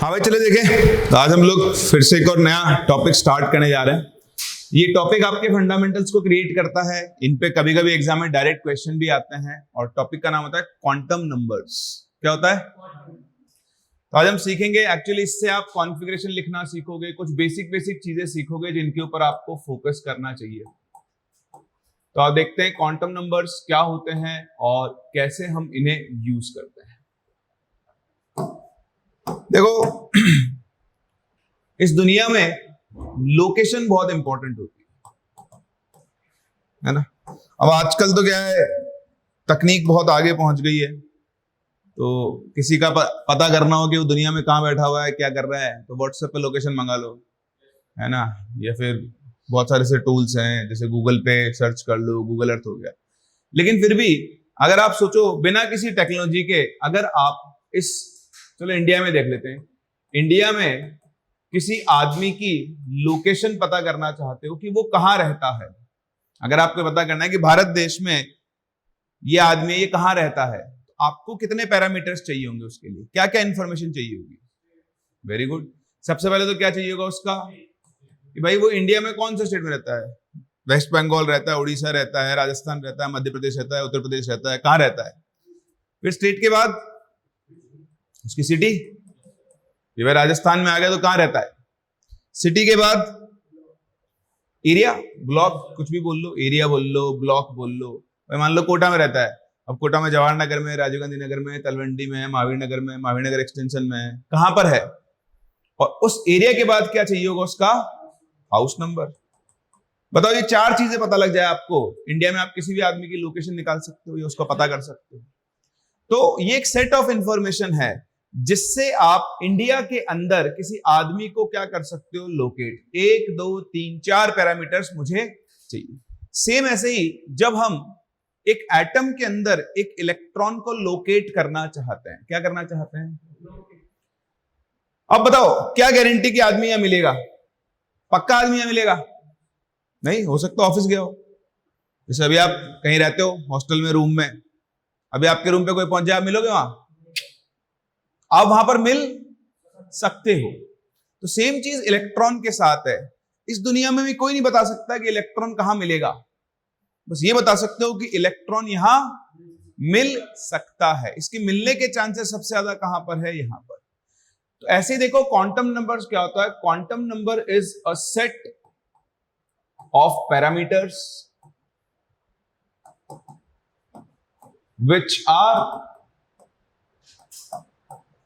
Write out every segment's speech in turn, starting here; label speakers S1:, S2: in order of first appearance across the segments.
S1: हाँ भाई, चले देखें। तो आज हम लोग फिर से एक और नया टॉपिक स्टार्ट करने जा रहे हैं। ये टॉपिक आपके फंडामेंटल्स को क्रिएट करता है। इन पे कभी कभी एग्जाम में डायरेक्ट क्वेश्चन भी आते हैं और टॉपिक का नाम होता है क्वांटम नंबर्स। क्या होता है? तो आज हम सीखेंगे, एक्चुअली इससे आप कॉन्फ़िगरेशन लिखना सीखोगे, कुछ बेसिक चीजें सीखोगे जिनके ऊपर आपको फोकस करना चाहिए। तो आप देखते हैं क्वांटम नंबर्स क्या होते हैं और कैसे हम इन्हें यूज करते हैं। देखो, इस दुनिया में लोकेशन बहुत इंपॉर्टेंट होती है ना। अब आजकल तो क्या है, तकनीक बहुत आगे पहुंच गई है। तो किसी का पता करना हो कि वो दुनिया में कहां बैठा हुआ है, क्या कर रहा है, तो व्हाट्सएप पे लोकेशन मंगा लो, है ना। या फिर बहुत सारे से टूल्स हैं, जैसे गूगल पे सर्च कर लो, गूगल अर्थ हो गया। लेकिन फिर भी अगर आप सोचो, बिना किसी टेक्नोलॉजी के अगर आप चलो इंडिया में देख लेते हैं। इंडिया में किसी आदमी की लोकेशन पता करना चाहते हो कि वो कहां रहता है, अगर आपको पता करना है कि भारत देश में ये आदमी ये कहां रहता है, तो आपको कितने पैरामीटर्स चाहिए होंगे, उसके लिए क्या क्या इंफॉर्मेशन चाहिए होगी। Very good. सबसे पहले तो क्या चाहिए होगा उसका, कि भाई वो इंडिया में कौन से स्टेट में रहता है। वेस्ट बंगाल रहता है, उड़ीसा रहता है, राजस्थान रहता है, मध्य प्रदेश रहता है, उत्तर प्रदेश रहता है, कहां रहता है। फिर स्टेट के बाद उसकी सिटी, भाई राजस्थान में आ गया तो कहां रहता है। सिटी के बाद एरिया, ब्लॉक, कुछ भी बोल लो, एरिया बोल लो, ब्लॉक बोल लो। भाई मान लो कोटा में रहता है, अब कोटा में जवाहर नगर में, राजीव गांधी नगर में, तलवंडी में, महावीर नगर में, महावीर नगर एक्सटेंशन में, कहां पर है। और उस एरिया के बाद क्या चाहिए होगा, उसका हाउस नंबर। बताओ, ये चार चीजें पता लग जाए आपको, इंडिया में आप किसी भी आदमी की लोकेशन निकाल सकते हो या उसका पता कर सकते हो। तो ये एक सेट ऑफ इंफॉर्मेशन है जिससे आप इंडिया के अंदर किसी आदमी को क्या कर सकते हो, लोकेट। 1 2 3 4 पैरामीटर्स मुझे चाहिए। सेम ऐसे ही जब हम एक एटम के अंदर एक इलेक्ट्रॉन को लोकेट करना चाहते हैं, क्या करना चाहते हैं। अब बताओ, क्या गारंटी कि आदमी यहां मिलेगा, पक्का आदमी यहां मिलेगा नहीं। हो सकता ऑफिस गया हो, जैसे अभी आप कहीं रहते हो हॉस्टल में, रूम में, अभी आपके रूम पे कोई पहुंच जाए, आप मिलोगे वहां, आप वहां पर मिल सकते हो। तो सेम चीज इलेक्ट्रॉन के साथ है। इस दुनिया में भी कोई नहीं बता सकता कि इलेक्ट्रॉन कहां मिलेगा, बस ये बता सकते हो कि इलेक्ट्रॉन यहां मिल सकता है। इसके मिलने के चांसेस सबसे ज्यादा कहां पर है, यहां पर। तो ऐसे ही देखो, क्वांटम नंबर्स क्या होता है। Quantum number is a set of parameters which are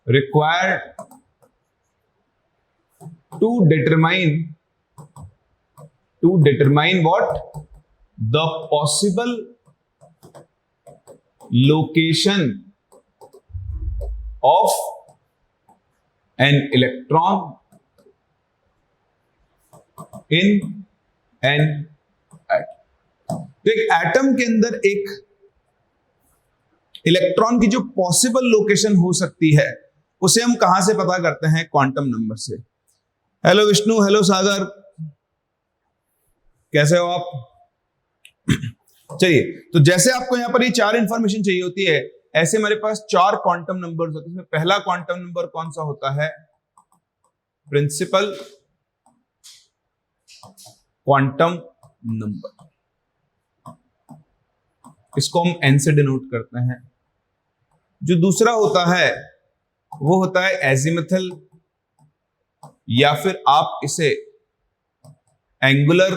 S1: required to determine what the possible location of an electron in an atom। तो एक एटम के अंदर एक इलेक्ट्रॉन की जो पॉसिबल लोकेशन हो सकती है, उसे हम कहां से पता करते हैं, क्वांटम नंबर से। हेलो विष्णु, हेलो सागर, कैसे हो आप। चलिए, तो जैसे आपको यहां पर ये चार इंफॉर्मेशन चाहिए होती है, ऐसे हमारे पास चार क्वांटम नंबर्स होते हैं। इसमें पहला क्वांटम नंबर कौन सा होता है, प्रिंसिपल क्वांटम नंबर। इसको हम एन से डिनोट करते हैं। जो दूसरा होता है वो होता है एजिमुथल, या फिर आप इसे एंगुलर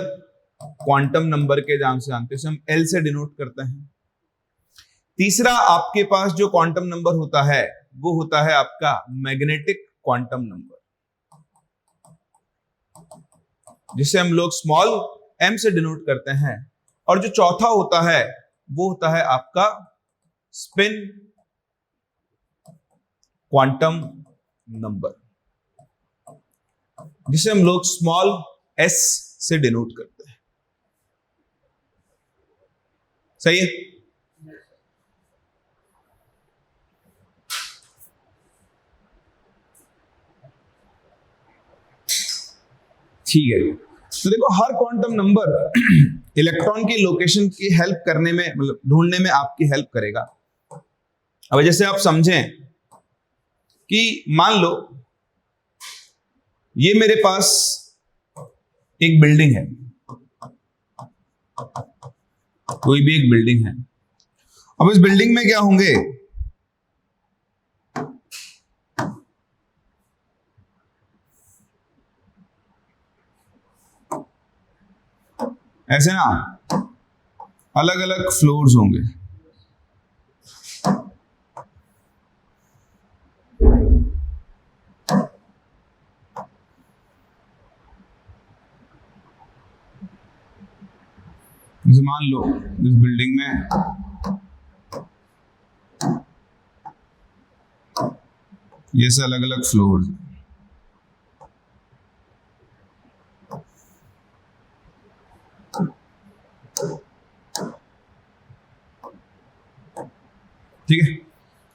S1: क्वांटम नंबर के नाम से जानते हैं, इसे हम एल से डिनोट करते हैं। तीसरा आपके पास जो क्वांटम नंबर होता है वो होता है आपका मैग्नेटिक क्वांटम नंबर, जिसे हम लोग स्मॉल एम से डिनोट करते हैं। और जो चौथा होता है वो होता है आपका स्पिन क्वांटम नंबर, जिसे हम लोग स्मॉल एस से डिनोट करते हैं। सही है। ठीक है। तो देखो, हर क्वांटम नंबर इलेक्ट्रॉन की लोकेशन की हेल्प करने में, मतलब ढूंढने में आपकी हेल्प करेगा। अब जैसे आप समझें कि मान लो ये मेरे पास एक बिल्डिंग है, कोई भी एक बिल्डिंग है। अब इस बिल्डिंग में क्या होंगे, ऐसे ना अलग अलग फ्लोर्स होंगे। जैसे मान लो इस बिल्डिंग में ये से अलग अलग फ्लोर्स, ठीक है।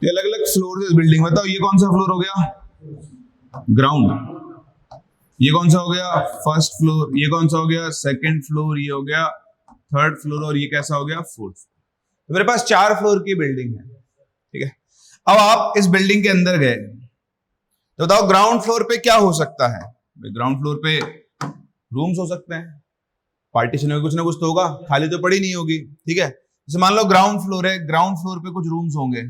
S1: ये अलग अलग फ्लोर इस बिल्डिंग में। बताओ ये कौन सा फ्लोर हो गया, ग्राउंड। ये कौन सा हो गया, फर्स्ट फ्लोर। ये कौन सा हो गया, सेकंड फ्लोर। ये हो गया थर्ड फ्लोर। और ये कैसा हो गया, फोर्थ। तो मेरे पास 4 फ्लोर की बिल्डिंग है, ठीक है। अब आप इस बिल्डिंग के अंदर गए तो बताओ ग्राउंड फ्लोर पे क्या हो सकता है। ग्राउंड फ्लोर पे रूम्स हो सकते हैं, पार्टीशन में कुछ ना कुछ तो होगा, खाली तो पड़ी नहीं होगी, ठीक है। जैसे मान लो ग्राउंड फ्लोर है, ग्राउंड फ्लोर पे कुछ रूम्स होंगे,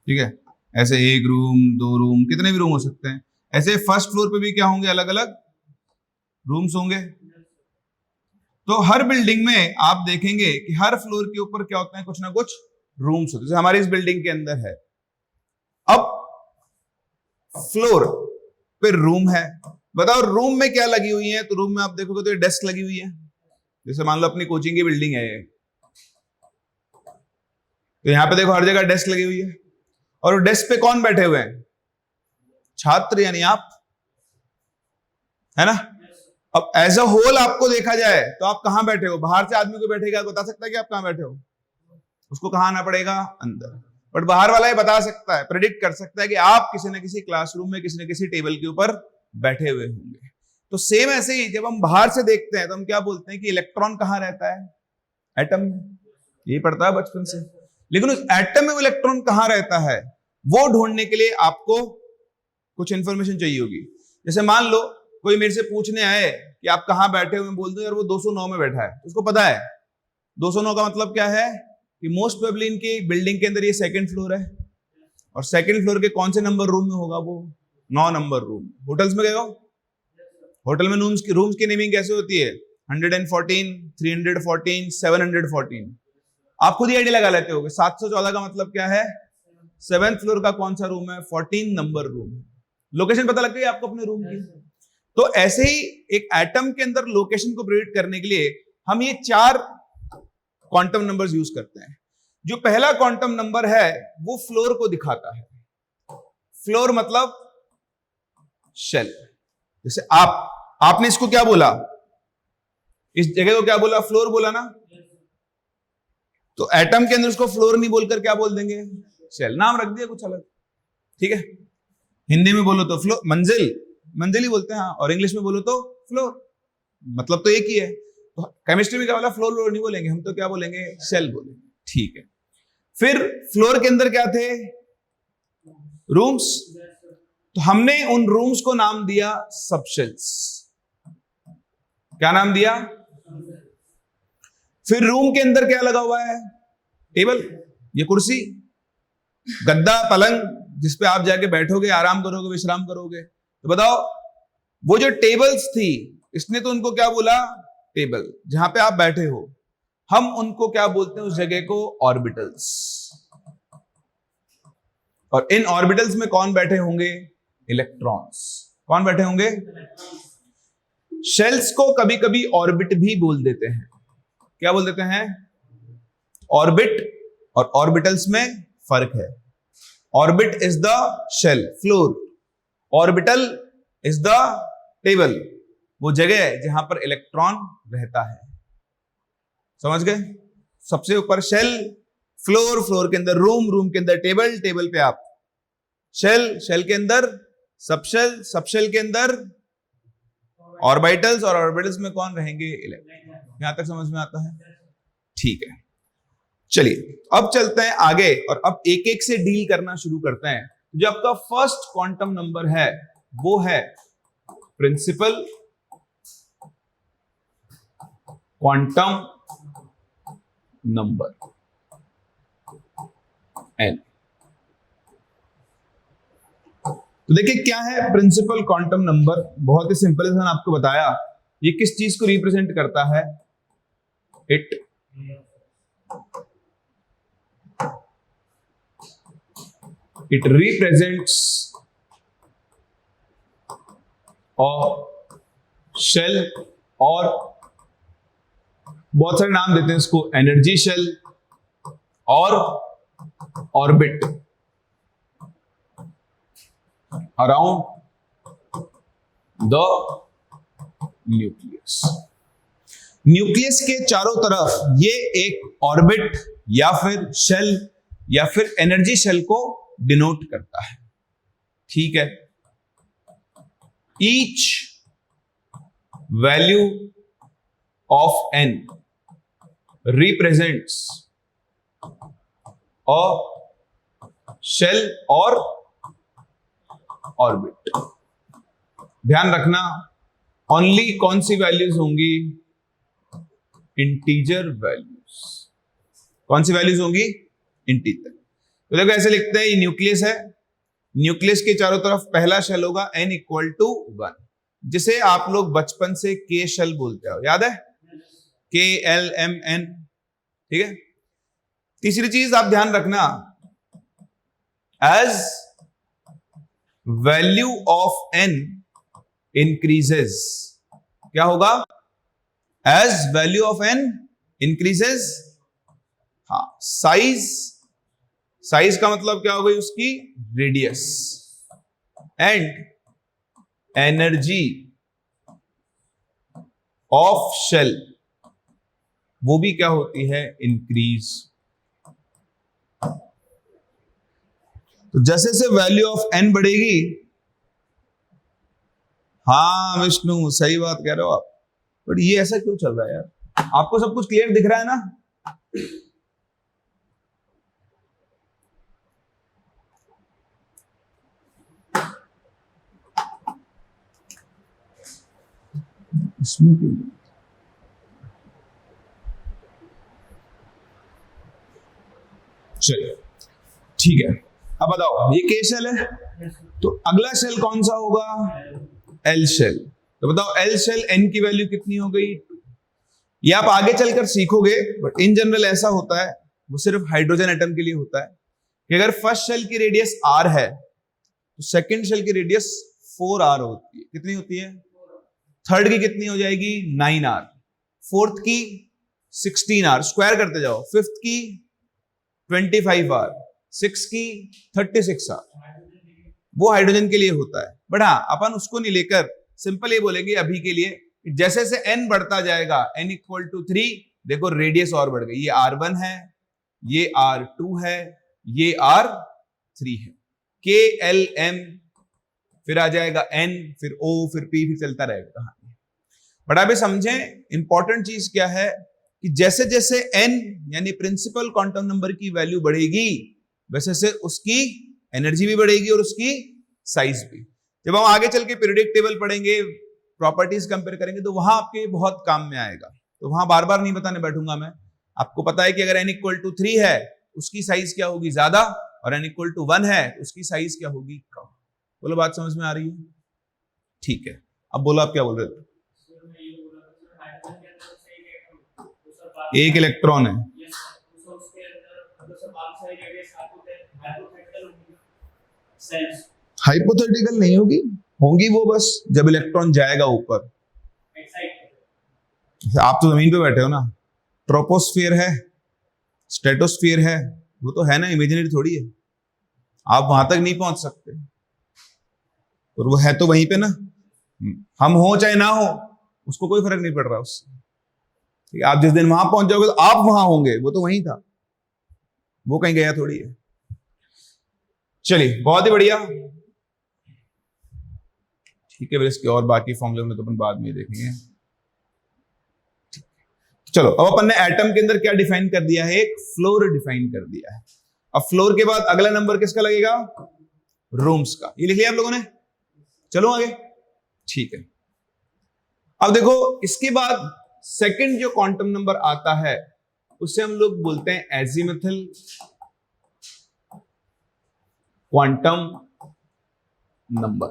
S1: ठीक है। ऐसे 1 रूम 2 रूम, कितने भी रूम हो सकते हैं। ऐसे फर्स्ट फ्लोर पे भी क्या होंगे, अलग अलग रूम्स होंगे। तो हर बिल्डिंग में आप देखेंगे कि हर फ्लोर के ऊपर क्या होता है, कुछ ना कुछ रूम्स होते हैं। जैसे हमारी इस बिल्डिंग के अंदर है, अब फ्लोर पे रूम है। बताओ रूम में क्या लगी हुई है। तो रूम में आप देखोगे तो ये डेस्क लगी हुई है। जैसे मान लो अपनी कोचिंग की बिल्डिंग है ये, तो यहां पे देखो हर जगह डेस्क लगी हुई है। और डेस्क पे कौन बैठे हुए हैं, छात्र यानी आप, है ना। अब एज अ होल आपको देखा जाए तो आप कहां बैठे हो। बाहर से आदमी को बैठेगा बता सकता है कि आप कहां बैठे हो, उसको कहां आना पड़ेगा, अंदर। बट बाहर वाला ये बता सकता है, प्रेडिक्ट कर सकता है कि आप किसी न किसी क्लासरूम में किसी न किसी टेबल के ऊपर बैठे हुए होंगे। तो सेम ऐसे ही जब हम बाहर से देखते हैं तो हम क्या बोलते हैं कि इलेक्ट्रॉन कहां रहता है, एटम में। यही पढ़ता है बचपन से। लेकिन उस एटम में वो इलेक्ट्रॉन कहां रहता है, वो ढूंढने के लिए आपको कुछ इंफॉर्मेशन चाहिए होगी। जैसे मान लो कोई मेरे से पूछने आए कि आप कहां बैठे हुए, बोल दो यार वो 209 में बैठा है। उसको पता है 209 का मतलब क्या है कि मोस्ट प्रोबेबली इनकी बिल्डिंग के अंदर ये सेकंड फ्लोर है, और सेकंड फ्लोर के कौन से नंबर रूम में होगा, वो 9 नंबर रूम। होटल्स में गए हो, होटल में रूम्स की नेमिंग कैसे होती है, 114, 314, 714। आप खुद ही आइडिया लगा लेते हो। 714 का मतलब क्या है, 7th फ्लोर का कौन सा रूम है, 14 नंबर रूम। लोकेशन पता लग गई आपको अपने रूम की। तो ऐसे ही एक एटम के अंदर लोकेशन को प्रेडिक्ट करने के लिए हम ये 4 क्वांटम नंबर्स यूज करते हैं। जो पहला क्वांटम नंबर है वो फ्लोर को दिखाता है। फ्लोर मतलब शेल। जैसे आपने इसको क्या बोला, इस जगह को क्या बोला, फ्लोर बोला ना। तो एटम के अंदर उसको फ्लोर नहीं बोलकर क्या बोल देंगे, शेल। नाम रख दिया कुछ अलग, ठीक है। हिंदी में बोलो तो फ्लोर, मंजिल ही बोलते हैं, हाँ। और इंग्लिश में बोलो तो फ्लोर, मतलब तो एक ही है। तो केमिस्ट्री में क्या बोला, फ्लोर नहीं बोलेंगे हम, तो क्या बोलेंगे, शेल बोलेंगे, ठीक है। फिर फ्लोर के अंदर क्या थे, रूम्स। तो हमने उन रूम्स को नाम दिया सबशेल्स। क्या नाम दिया। फिर रूम के अंदर क्या लगा हुआ है, टेबल, ये कुर्सी, गद्दा, पलंग, जिसपे आप जाके बैठोगे, आराम करोगे, विश्राम करोगे। तो बताओ वो जो टेबल्स थी, इसने तो उनको क्या बोला, टेबल, जहां पे आप बैठे हो। हम उनको क्या बोलते हैं उस जगह को, ऑर्बिटल्स। और इन ऑर्बिटल्स में कौन बैठे होंगे, इलेक्ट्रॉन्स। कौन बैठे होंगे, शेल्स को कभी कभी ऑर्बिट भी बोल देते हैं। क्या बोल देते हैं, ऑर्बिट और ऑर्बिटल्स में फर्क है। Orbit is the shell, floor. Orbital is the table, वो जगह है जहां पर इलेक्ट्रॉन रहता है। समझ गए। सबसे ऊपर शेल, फ्लोर, फ्लोर के अंदर रूम, रूम के अंदर टेबल, टेबल पे आप शेल, शेल के अंदर सबशेल, सबशेल के अंदर ऑर्बिटल्स, और ऑर्बिटल्स में कौन रहेंगे, इलेक्ट्रॉन। यहां तक समझ में आता है, ठीक है। चलिए अब चलते हैं आगे और अब एक एक से डील करना शुरू करते हैं जो आपका फर्स्ट क्वांटम नंबर है वो है प्रिंसिपल क्वांटम नंबर n। तो देखिए क्या है प्रिंसिपल क्वांटम नंबर, बहुत ही सिंपल है, मैंने आपको बताया ये किस चीज को रिप्रेजेंट करता है। इट रिप्रेजेंट्स अ शेल, और बहुत सारे नाम देते हैं इसको, एनर्जी शेल और orbit around the nucleus. Nucleus के चारों तरफ ये एक ऑर्बिट या फिर शेल या फिर एनर्जी शेल को डिनोट करता है, ठीक है। Each value of n represents a shell और ऑर्बिट। ध्यान रखना ओनली कौन सी वैल्यूज होंगी, इंटीजर वैल्यूज। कौन सी वैल्यूज होंगी, इंटीजर। तो देखो ऐसे लिखते हैं, ये न्यूक्लियस है, न्यूक्लियस के चारों तरफ पहला शेल होगा n इक्वल टू 1, जिसे आप लोग बचपन से के शेल बोलते हो, याद है, KLMN, ठीक है। तीसरी चीज आप ध्यान रखना, as value of n increases, क्या होगा, as value of n increases, हाँ, साइज का मतलब क्या हो गई उसकी, radius, and energy of shell वो भी क्या होती है, इंक्रीज। तो जैसे जैसे वैल्यू ऑफ n बढ़ेगी, हाँ विष्णु सही बात कह रहे हो आप, बट ये ऐसा क्यों चल रहा है यार, आपको सब कुछ क्लियर दिख रहा है ना। इसमें क्यों, चलिए ठीक है। अब बताओ ये के शेल है, तो अगला शेल कौन सा होगा, एल शेल। तो बताओ एल शेल n की वैल्यू कितनी हो गई, ये आप आगे चलकर सीखोगे, बट इन जनरल ऐसा होता है, वो सिर्फ हाइड्रोजन एटम के लिए होता है कि अगर फर्स्ट शेल की रेडियस r है तो सेकंड शेल की रेडियस 4r होती है। कितनी होती है, थर्ड की कितनी हो जाएगी, 9r, फोर्थ की 16r, स्क्वायर करते जाओ, फिफ्थ की 25r, सिक्स की 36r, वो हाइड्रोजन के लिए होता है। बट हाँ अपन उसको नहीं लेकर सिंपल ये बोलेंगे अभी के लिए, जैसे जैसे n बढ़ता जाएगा, n इक्वल टू 3, देखो रेडियस और बढ़ गई, ये r1 है, ये r2 है, ये r3 है, KLM, फिर आ जाएगा n, फिर O, फिर P, फिर चलता रहेगा कहानी। बट अभी समझें इंपॉर्टेंट चीज क्या है कि जैसे जैसे n यानी प्रिंसिपल क्वांटम नंबर की वैल्यू बढ़ेगी, वैसे से उसकी एनर्जी भी बढ़ेगी और उसकी साइज भी। जब हम आगे चल के पीरियोडिक टेबल पढ़ेंगे, प्रॉपर्टीज कंपेयर करेंगे, तो वहां आपके बहुत काम में आएगा, तो वहां बार बार नहीं बताने बैठूंगा मैं। आपको पता है कि अगर n इक्वल टू 3 है उसकी साइज क्या होगी, ज्यादा, और n इक्वल टू 1 है उसकी साइज क्या होगी, कम। बोलो बात समझ में आ रही है, ठीक है। अब बोलो आप क्या बोल रहे थे, एक इलेक्ट्रॉन है, हाइपोथेटिकल नहीं होगी, होंगी वो बस जब इलेक्ट्रॉन जाएगा ऊपर। आप तो जमीन पे बैठे हो ना, ट्रोपोस्फियर है, स्ट्रेटोस्फियर है, वो तो है ना, इमेजिनरी थोड़ी है, आप वहां तक नहीं पहुंच सकते, और वो है तो वहीं पे ना, हम हो चाहे ना हो उसको कोई फर्क नहीं पड़ रहा उससे, ठीक है। आप जिस दिन वहां पहुंच जाओगे तो आप वहां होंगे, वो तो वहीं था, वो कहीं गया थोड़ी है। चलिए बहुत ही बढ़िया, ठीक है। फिर इसके और बाकी फॉर्मूले में तो अपन बाद में देखेंगे। चलो अब अपन ने एटम के अंदर क्या डिफाइन कर दिया है, एक फ्लोर डिफाइन कर दिया है। अब फ्लोर के बाद अगला नंबर किसका लगेगा, रूम्स का। ये लिख लिया आप लोगों ने? चलो आगे, ठीक है। अब देखो इसके बाद सेकंड जो क्वांटम नंबर आता है उसे हम लोग बोलते हैं एजीमुथल क्वांटम नंबर।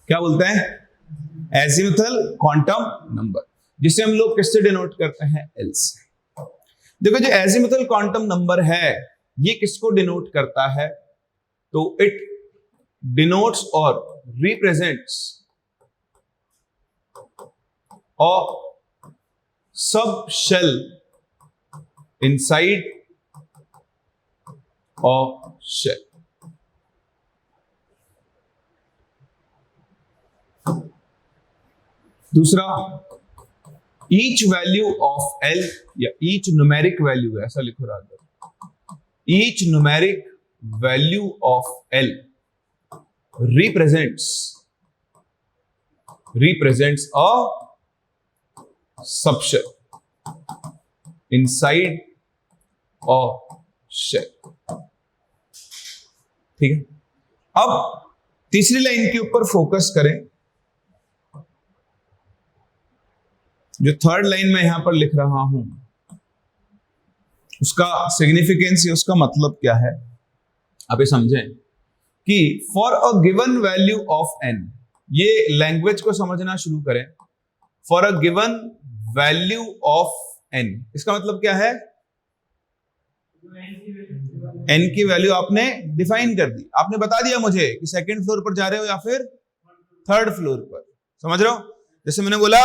S1: क्या बोलते हैं? एजीमुथल क्वांटम नंबर, जिसे हम लोग किससे डिनोट करते हैं? एल से। देखो जो एजीमुथल क्वांटम नंबर है ये किसको डिनोट करता है? तो इट डिनोट्स और represents a sub shell inside a shell. दूसरा, ईच वैल्यू ऑफ एल या ईच न्यूमेरिक वैल्यू, ऐसा लिखो rather, each numeric value of L represents a subshell inside a shell। ठीक है, अब तीसरी लाइन के ऊपर फोकस करें। जो थर्ड लाइन में यहां पर लिख रहा हूं उसका सिग्निफिकेंस या उसका मतलब क्या है आप ये समझें कि for a given value of N, ये लैंग्वेज को समझना शुरू करें। For a given value of N, इसका मतलब क्या है? एन की वैल्यू आपने डिफाइन कर दी, आपने बता दिया मुझे कि सेकंड फ्लोर पर जा रहे हो या फिर थर्ड फ्लोर पर। समझ रहे हो? जैसे मैंने बोला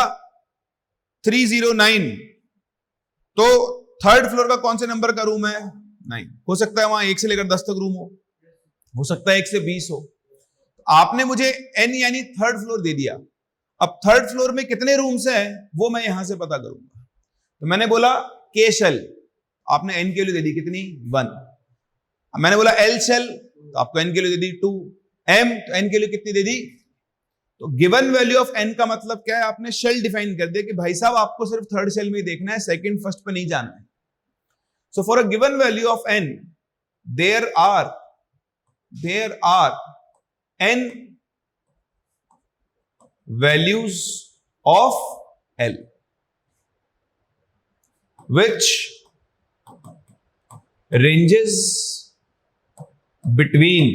S1: 309, तो थर्ड फ्लोर का कौन से नंबर का रूम है? 9। हो सकता है वहां 1 से लेकर 10 तक रूम हो सकता है 1 से 20 हो। आपने मुझे एन यानी थर्ड फ्लोर दे दिया। अब थर्ड फ्लोर में कितने रूम्स हैं वो मैं यहां से पता करूंगा। तो मैंने बोला के शेल, आपने एन के लिए दे दी कितनी? 1। मैंने बोला एल शेल, तो आपको एन के लिए दे दी 2। एम, तो एन के लिए कितनी दे दी? तो गिवन वैल्यू ऑफ एन का मतलब क्या है? आपने शेल डिफाइन कर दिया कि भाई साहब आपको सिर्फ थर्ड शेल में ही देखना है, सेकंड फर्स्ट पर नहीं जाना है। So for a given value of N there are n values of L which ranges between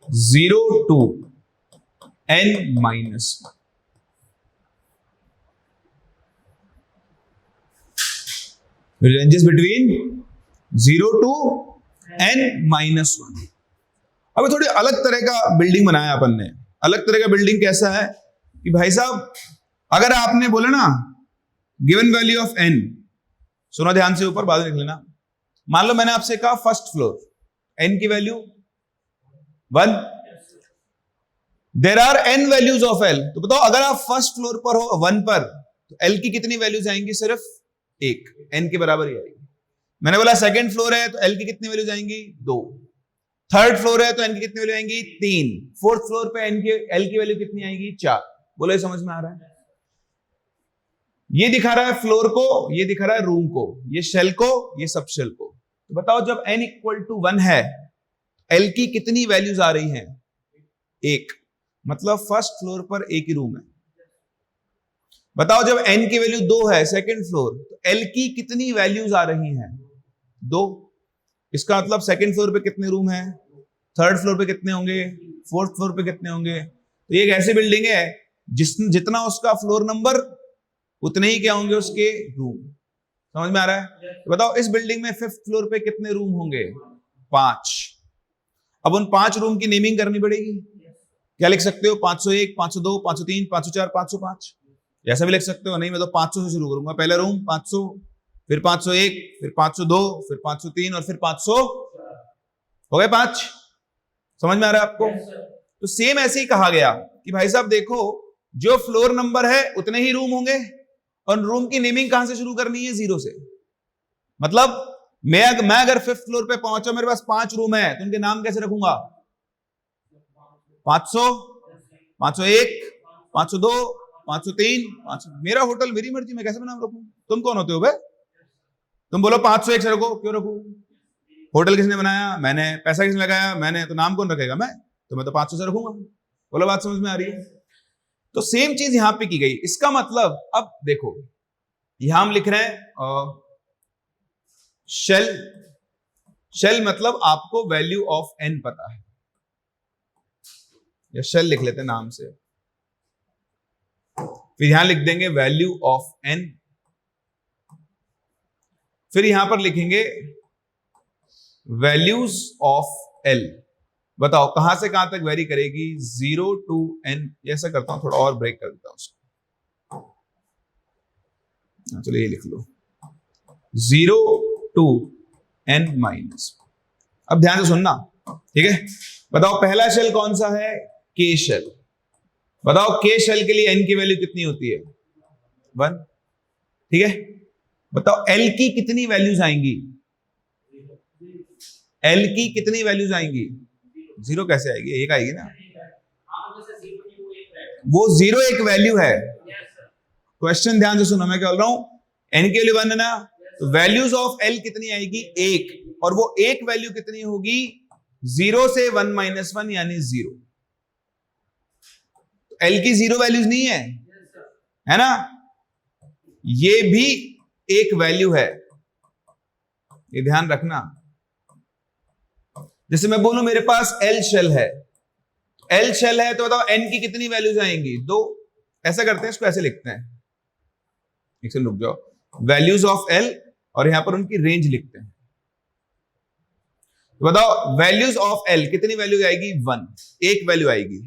S1: 0 to n minus 1। ranges between 0 to n minus 1। अभी थोड़ी अलग तरह का बिल्डिंग बनाया अपन ने। अलग तरह का बिल्डिंग कैसा है कि भाई साहब अगर आपने बोला ना गिवन वैल्यू ऑफ एन, सुनो ध्यान से, ऊपर बाद में लिख लेना। मान लो मैंने आपसे कहा फर्स्ट फ्लोर, एन की value 1, there are N values of L. तो बताओ अगर आप फर्स्ट फ्लोर पर हो 1 पर, तो एल की कितनी वैल्यूज आएंगी? सिर्फ 1, एन के बराबर ही आएगी। मैंने बोला सेकंड फ्लोर है तो एल की कितनी वैल्यूज आएंगी? 2। थर्ड फ्लोर है तो एन की कितनी वैल्यू आएंगी? 3। फोर्थ फ्लोर पे एल की वैल्यू कितनी आएगी? 4। बोलो ये समझ में आ रहा है? ये दिखा रहा है फ्लोर को, ये दिखा रहा है रूम को, ये शेल को, ये सब शेल को। तो बताओ जब n इक्वल टू 1 है, एल की कितनी वैल्यूज आ रही हैं? 1। मतलब फर्स्ट फ्लोर पर एक ही रूम है। बताओ जब n की वैल्यू 2 है, सेकंड फ्लोर, तो एल की कितनी वैल्यूज आ रही हैं? 2। इसका मतलब सेकंड फ्लोर पे कितने रूम हैं? थर्ड फ्लोर पे कितने होंगे? फोर्थ फ्लोर पे कितने होंगे? तो ये एक ऐसी बिल्डिंग है जितना उसका फ्लोर नंबर उतने ही क्या होंगे उसके रूम। समझ में आ रहा है? तो बताओ इस बिल्डिंग में फिफ्थ फ्लोर पे कितने रूम होंगे? 5। अब उन 5 रूम की नेमिंग करनी पड़ेगी। क्या लिख सकते हो? 501, 502, 503, 504, 505, ऐसा भी लिख सकते हो। नहीं, मैं तो 500 से शुरू करूंगा। पहला रूम 500, फिर 501, फिर 502, फिर 503 और फिर 500 हो गए 5। समझ में आ रहा है आपको? तो सेम ऐसे ही कहा गया कि भाई साहब देखो जो फ्लोर नंबर है उतने ही रूम होंगे और रूम की नेमिंग कहां से शुरू करनी है? 0 से। मतलब मैं अगर फिफ्थ फ्लोर पे पहुंचा, मेरे पास 5 रूम है, तो उनके नाम कैसे रखूंगा? 500, 501, 502, 503, 500। मेरा होटल मेरी मर्जी, मैं कैसे नाम रखूं? तुम कौन होते हो बे? तुम बोलो 501 से रखो, क्यों रखू? होटल किसने बनाया? मैंने। पैसा किसने लगाया? मैंने। तो नाम कौन रखेगा? मैं। तो मैं तो 500 से रखूंगा। बोलो बात समझ में आ रही है? तो सेम चीज यहां पे की गई। इसका मतलब अब देखो, यहां हम लिख रहे हैं शेल। शेल मतलब आपको वैल्यू ऑफ एन पता है, या शेल लिख लेते हैं नाम से। फिर यहां लिख देंगे वैल्यू ऑफ एन। फिर यहां पर लिखेंगे वैल्यूज ऑफ एल। बताओ कहां से कहां तक वेरी करेगी? 0 टू n। ऐसा करता हूं, थोड़ा और ब्रेक कर देता हूं उसको। चलो ये लिख लो, 0 टू n माइनस। अब ध्यान से सुनना, ठीक है? बताओ पहला शेल कौन सा है? के शेल। बताओ के शेल के लिए n की वैल्यू कितनी होती है? 1। ठीक है, बताओ l की कितनी वैल्यूज आएंगी? l की कितनी वैल्यूज आएंगी? 0 कैसे आएगी? एक आएगी ना। वो 0 एक वैल्यू है। क्वेश्चन ध्यान से सुनो, मैं क्या बोल रहा हूं? n की वैल्यू 1 है ना, तो वैल्यूज ऑफ l कितनी आएगी? 1। और वो एक वैल्यू कितनी होगी? 0 से 1 माइनस 1 यानी 0। तो l की 0 वैल्यूज नहीं है ना? ये भी एक वैल्यू है, ये ध्यान रखना। जैसे मैं बोलूं मेरे पास एल शेल है, एल शेल है, तो बताओ एन की कितनी वैल्यूज आएंगी? 2। ऐसा करते हैं, इसको ऐसे लिखते हैं, एक सेकंड रुक जाओ। वैल्यूज ऑफ एल और यहां पर उनकी रेंज लिखते हैं। तो बताओ वैल्यूज ऑफ एल कितनी वैल्यू आएगी? 1। एक वैल्यू आएगी।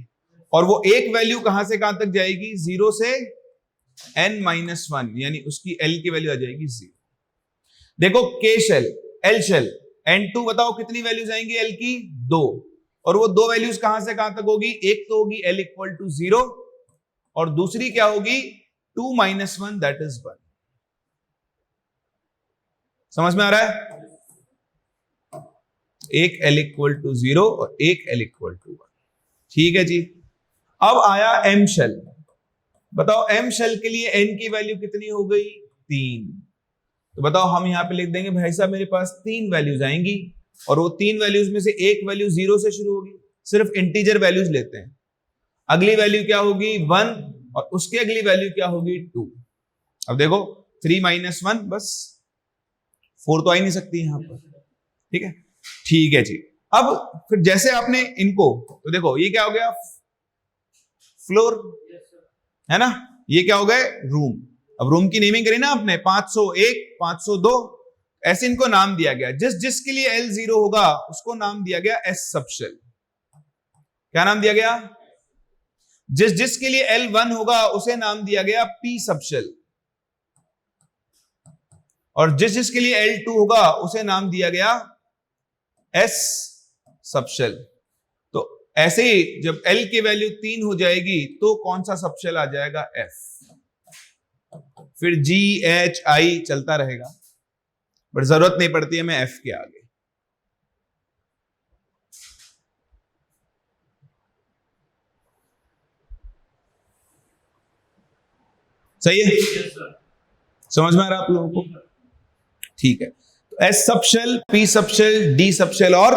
S1: और वो एक वैल्यू कहां से कहां तक जाएगी? 0 से n माइनस 1, यानी उसकी l की वैल्यू आ जाएगी 0। देखो के शेल, एल शेल, n2 बताओ कितनी वैल्यूज आएंगी l की? 2। और वो 2 वैल्यूज कहां से कहां तक होगी? एक तो होगी l इक्वल टू 0, और दूसरी क्या होगी? 2 माइनस 1 दैट इज 1। समझ में आ रहा है? एक l इक्वल टू 0 और एक l इक्वल टू 1। ठीक है जी। अब आया m शेल। बताओ m शेल के लिए n की वैल्यू कितनी हो गई? 3। तो बताओ हम यहां पे लिख देंगे भाई साहब मेरे पास 3 वैल्यूज आएंगी, और वो 3 वैल्यूज में से एक वैल्यू 0 से शुरू होगी। सिर्फ इंटीजर वैल्यूज लेते हैं। अगली वैल्यू क्या होगी? 1। और उसके अगली वैल्यू क्या होगी? 2। अब देखो 3 माइनस 1, बस 4 तो आ ही नहीं सकती यहां पर। ठीक है, ठीक है जी। अब फिर जैसे आपने इनको, तो देखो ये क्या हो गया? फ्लोर है ना, ये क्या हो गए? रूम। अब रूम की नेमिंग करी ना आपने, 501, 502, ऐसे इनको नाम दिया गया। जिस जिसके लिए L 0 होगा उसको नाम दिया गया S सबशेल। क्या नाम दिया गया? जिस जिसके लिए L 1 होगा उसे नाम दिया गया P सबशेल, और जिस जिसके लिए L 2 होगा उसे नाम दिया गया S सबशेल। तो ऐसे ही जब L की वैल्यू 3 हो जाएगी तो कौन सा सबशेल आ जाएगा? F। फिर G H I चलता रहेगा, बट जरूरत नहीं पड़ती है मैं F के आगे। सही है? समझ में आ रहा है आप लोगों को? ठीक है, तो S subshell, P subshell, D subshell और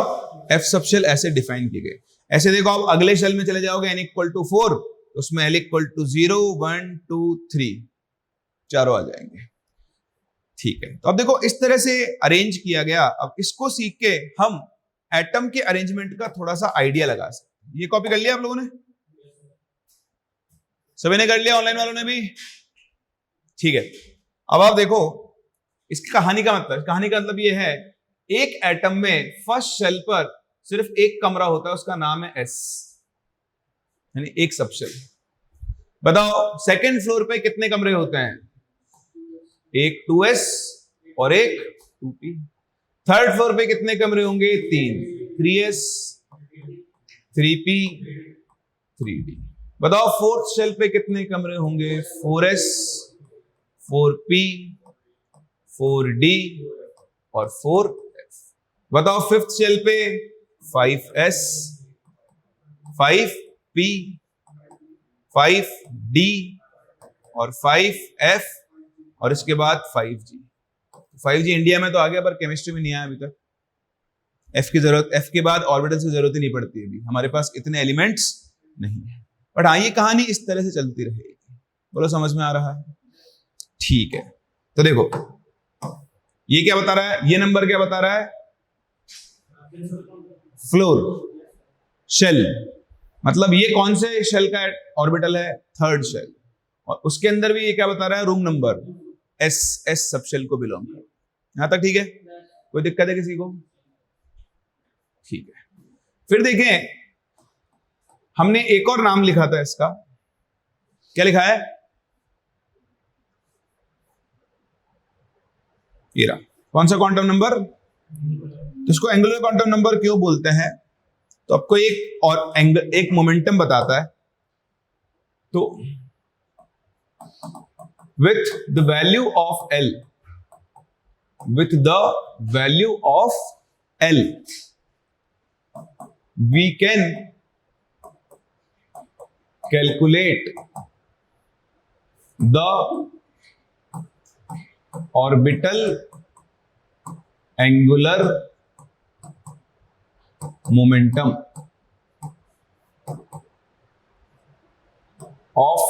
S1: F सबशेल ऐसे डिफाइन किए गए। ऐसे देखो आप अगले शेल में चले जाओगे, n इक्वल टू 4, उसमें L इक्वल टू 0, 1, 2, 3 चारों आ जाएंगे। ठीक है, तो अब देखो इस तरह से अरेंज किया गया। अब इसको सीख के हम एटम के अरेंजमेंट का थोड़ा सा आइडिया लगा सकते हैं। ये कॉपी कर लिया आप लोगों ने? सभी ने कर लिया? ऑनलाइन वालों ने भी? ठीक है, अब आप देखो इसकी कहानी का मतलब ये है, एक एटम में फर्स्ट शेल पर सिर्फ एक कमरा होता है, उसका नाम है S, यानी एक सबशेल। बताओ सेकंड फ्लोर पे कितने कमरे होते हैं? एक 2S और एक 2P। थर्ड फ्लोर पे कितने कमरे होंगे? 3, 3S, 3P, 3D। बताओ फोर्थ शेल पे कितने कमरे होंगे? 4S, 4P, 4D और 4F। बताओ फिफ्थ शेल पे 5S, 5P, 5D और 5F और इसके बाद 5G। 5G इंडिया में तो आ गया, पर केमिस्ट्री में नहीं आया अभी तक। एफ के बाद ऑर्बिटल्स की जरूरत ही नहीं पड़ती, अभी हमारे पास इतने एलिमेंट्स नहीं है। बट हाँ, ये कहानी इस तरह से चलती रहेगी। बोलो समझ में आ रहा है? ठीक है, तो देखो ये क्या बता रहा है, ये नंबर क्या बता रहा है? फ्लोर शेल, मतलब ये कौन से शेल का ऑर्बिटल है? Third shell. और उसके अंदर भी ये क्या बता रहा है? Room number S sub shell को बिलोंग कर। यहां तक ठीक है? कोई दिक्कत है किसी को? ठीक है, फिर देखें, हमने एक और नाम लिखा था इसका, क्या लिखा है? ये रहा। कौन सा क्वांटम नंबर? तो इसको एंगुलर क्वांटम नंबर क्यों बोलते हैं? तो आपको एक मोमेंटम बताता है। तो with the value of L, we can calculate the orbital angular momentum of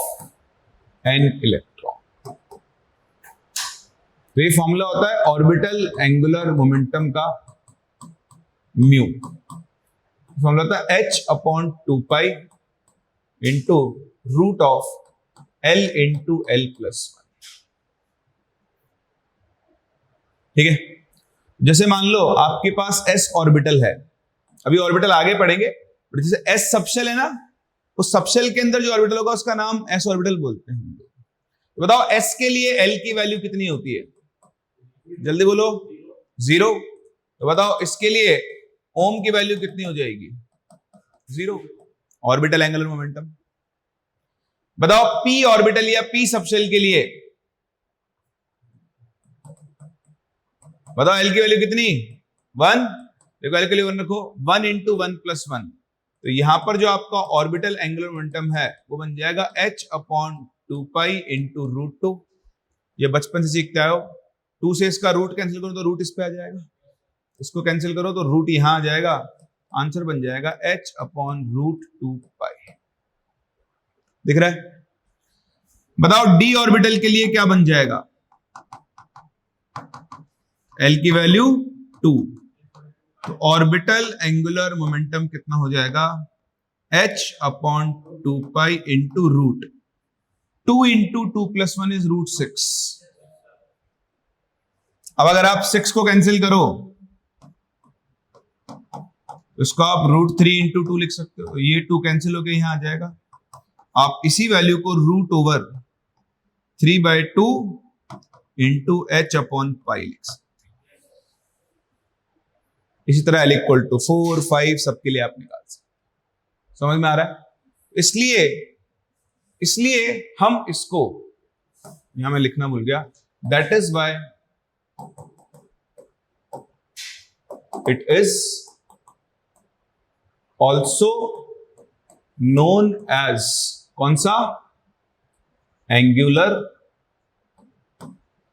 S1: an electron। तो ये फॉर्मूला होता है ऑर्बिटल एंगुलर मोमेंटम का, म्यू। फॉर्मूला होता है h/2π into root of L into L+1। ठीक है, जैसे मान लो आपके पास s ऑर्बिटल है, अभी ऑर्बिटल आगे पढ़ेंगे, जैसे s सबशेल है ना, उस सबशेल के अंदर जो ऑर्बिटल होगा उसका नाम s ऑर्बिटल बोलते हैं। तो बताओ s के लिए L की वैल्यू कितनी होती है? जल्दी बोलो। 0। तो बताओ इसके लिए ओम की वैल्यू कितनी हो जाएगी? 0। Orbital angular momentum. बताओ p ऑर्बिटल या p सबशेल के लिए, बताओ L की वैल्यू कितनी? 1। देखो L के लिए 1 रखो, 1 इंटू 1+1। तो यहां पर जो आपका ऑर्बिटल एंगुलर मोमेंटम है वो बन जाएगा h/2π इंटू √2। ये बचपन से सीखते आए हो, 2 से इसका रूट कैंसिल करो तो रूट इस पे आ जाएगा, इसको कैंसिल करो तो रूट यहां आ जाएगा, आंसर बन जाएगा h/√2π। दिख रहा है? बताओ d ऑर्बिटल के लिए क्या बन जाएगा? L की वैल्यू 2, तो ऑर्बिटल एंगुलर मोमेंटम कितना हो जाएगा? h/2π into root 2 into 2+1 is √6। अब अगर आप 6 को कैंसिल करो तो इसको आप √3 इंटू 2 लिख सकते हो, ये 2 कैंसिल होकर यहां आ जाएगा। आप इसी वैल्यू को √3/2 इंटू h/π लिख सकते। इसी तरह L = 4, 5 सबके लिए आप निकाल सकते। समझ में आ रहा है? इसलिए हम इसको यहां मैं लिखना भूल गया, that is why it is also known as, कौन सा? Angular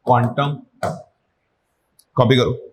S1: quantum. कॉपी करो।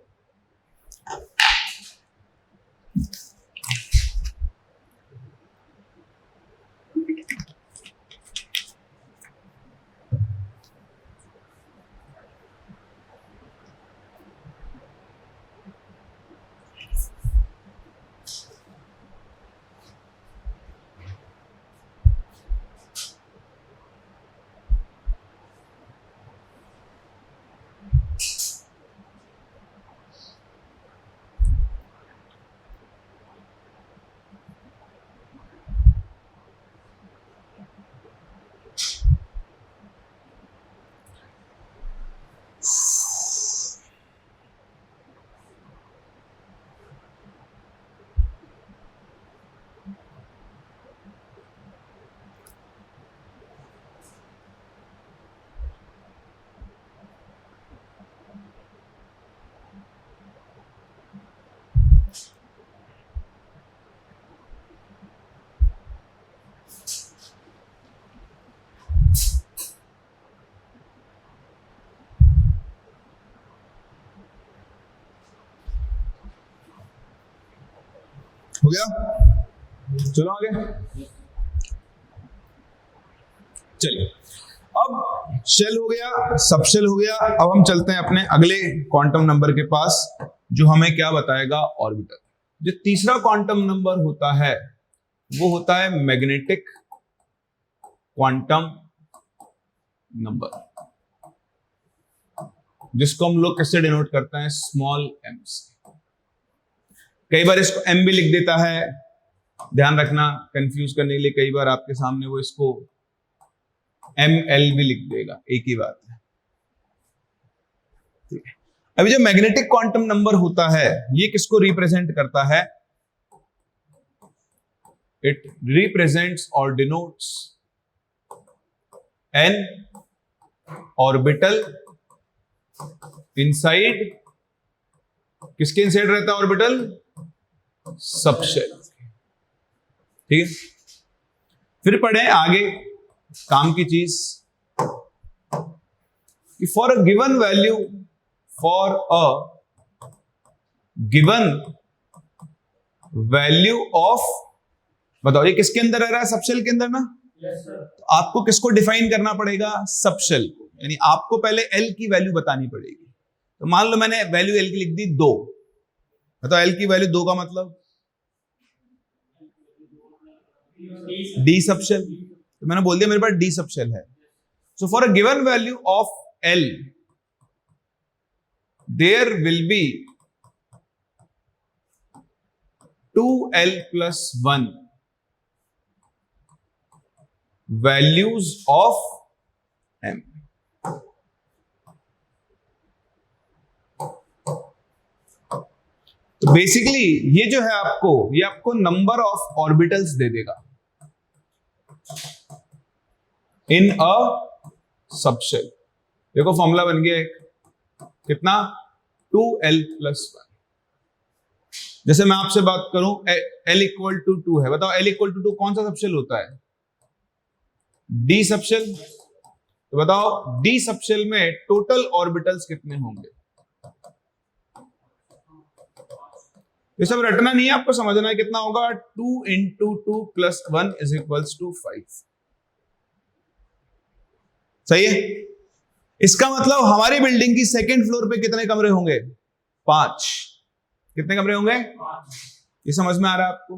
S1: हो गया, चलो आगे। चलिए, अब शेल हो गया, सब शेल हो गया। अब हम चलते हैं अपने अगले क्वांटम नंबर के पास, जो हमें क्या बताएगा, ऑर्बिटल। जो तीसरा क्वांटम नंबर होता है वो होता है मैग्नेटिक क्वांटम नंबर, जिसको हम लोग कैसे डिनोट करते हैं, स्मॉल एम से। कई बार इसको एम भी लिख देता है, ध्यान रखना, कंफ्यूज करने के लिए कई बार आपके सामने वो इसको एम एल भी लिख देगा, एक ही बात है, ठीक है। अभी जो मैग्नेटिक क्वांटम नंबर होता है ये किसको रिप्रेजेंट करता है, इट रिप्रेजेंट्स और डिनोट्स एन ऑर्बिटल इनसाइड, किसके इनसाइड रहता है ऑर्बिटल, सबशेल, ठीक है। फिर पढ़े आगे काम की चीज कि for a given value, for a given value of, बताओ ये किसके अंदर रह रहा है, सबशेल के अंदर ना। तो आपको किसको डिफाइन करना पड़ेगा, सबशेल को, यानी आपको पहले एल की वैल्यू बतानी पड़ेगी। तो मान लो मैंने वैल्यू एल की लिख दी 2, बताओ एल की वैल्यू 2 का मतलब डी सबशेल, तो मैंने बोल दिया मेरे पास डी सबशेल है। So for a given value of L there will be 2l plus 1 values of m। तो बेसिकली ये जो है आपको, ये आपको नंबर ऑफ ऑर्बिटल्स दे देगा इन अ सबशेल। देखो फॉर्मूला बन गया एक, कितना, 2l plus 1। जैसे मैं आपसे बात करूं l इक्वल टू 2 है, बताओ l इक्वल टू 2 कौन सा सबशेल होता है, डी सबशेल। तो बताओ डी सबशेल में टोटल ऑर्बिटल्स कितने होंगे, ये सब रटना नहीं है, आपको समझना है कितना होगा, 2 into 2 plus 1 is equals to 5। सही है। इसका मतलब हमारी बिल्डिंग की सेकेंड फ्लोर पे कितने कमरे होंगे, 5। कितने कमरे होंगे, ये समझ में आ रहा है आपको।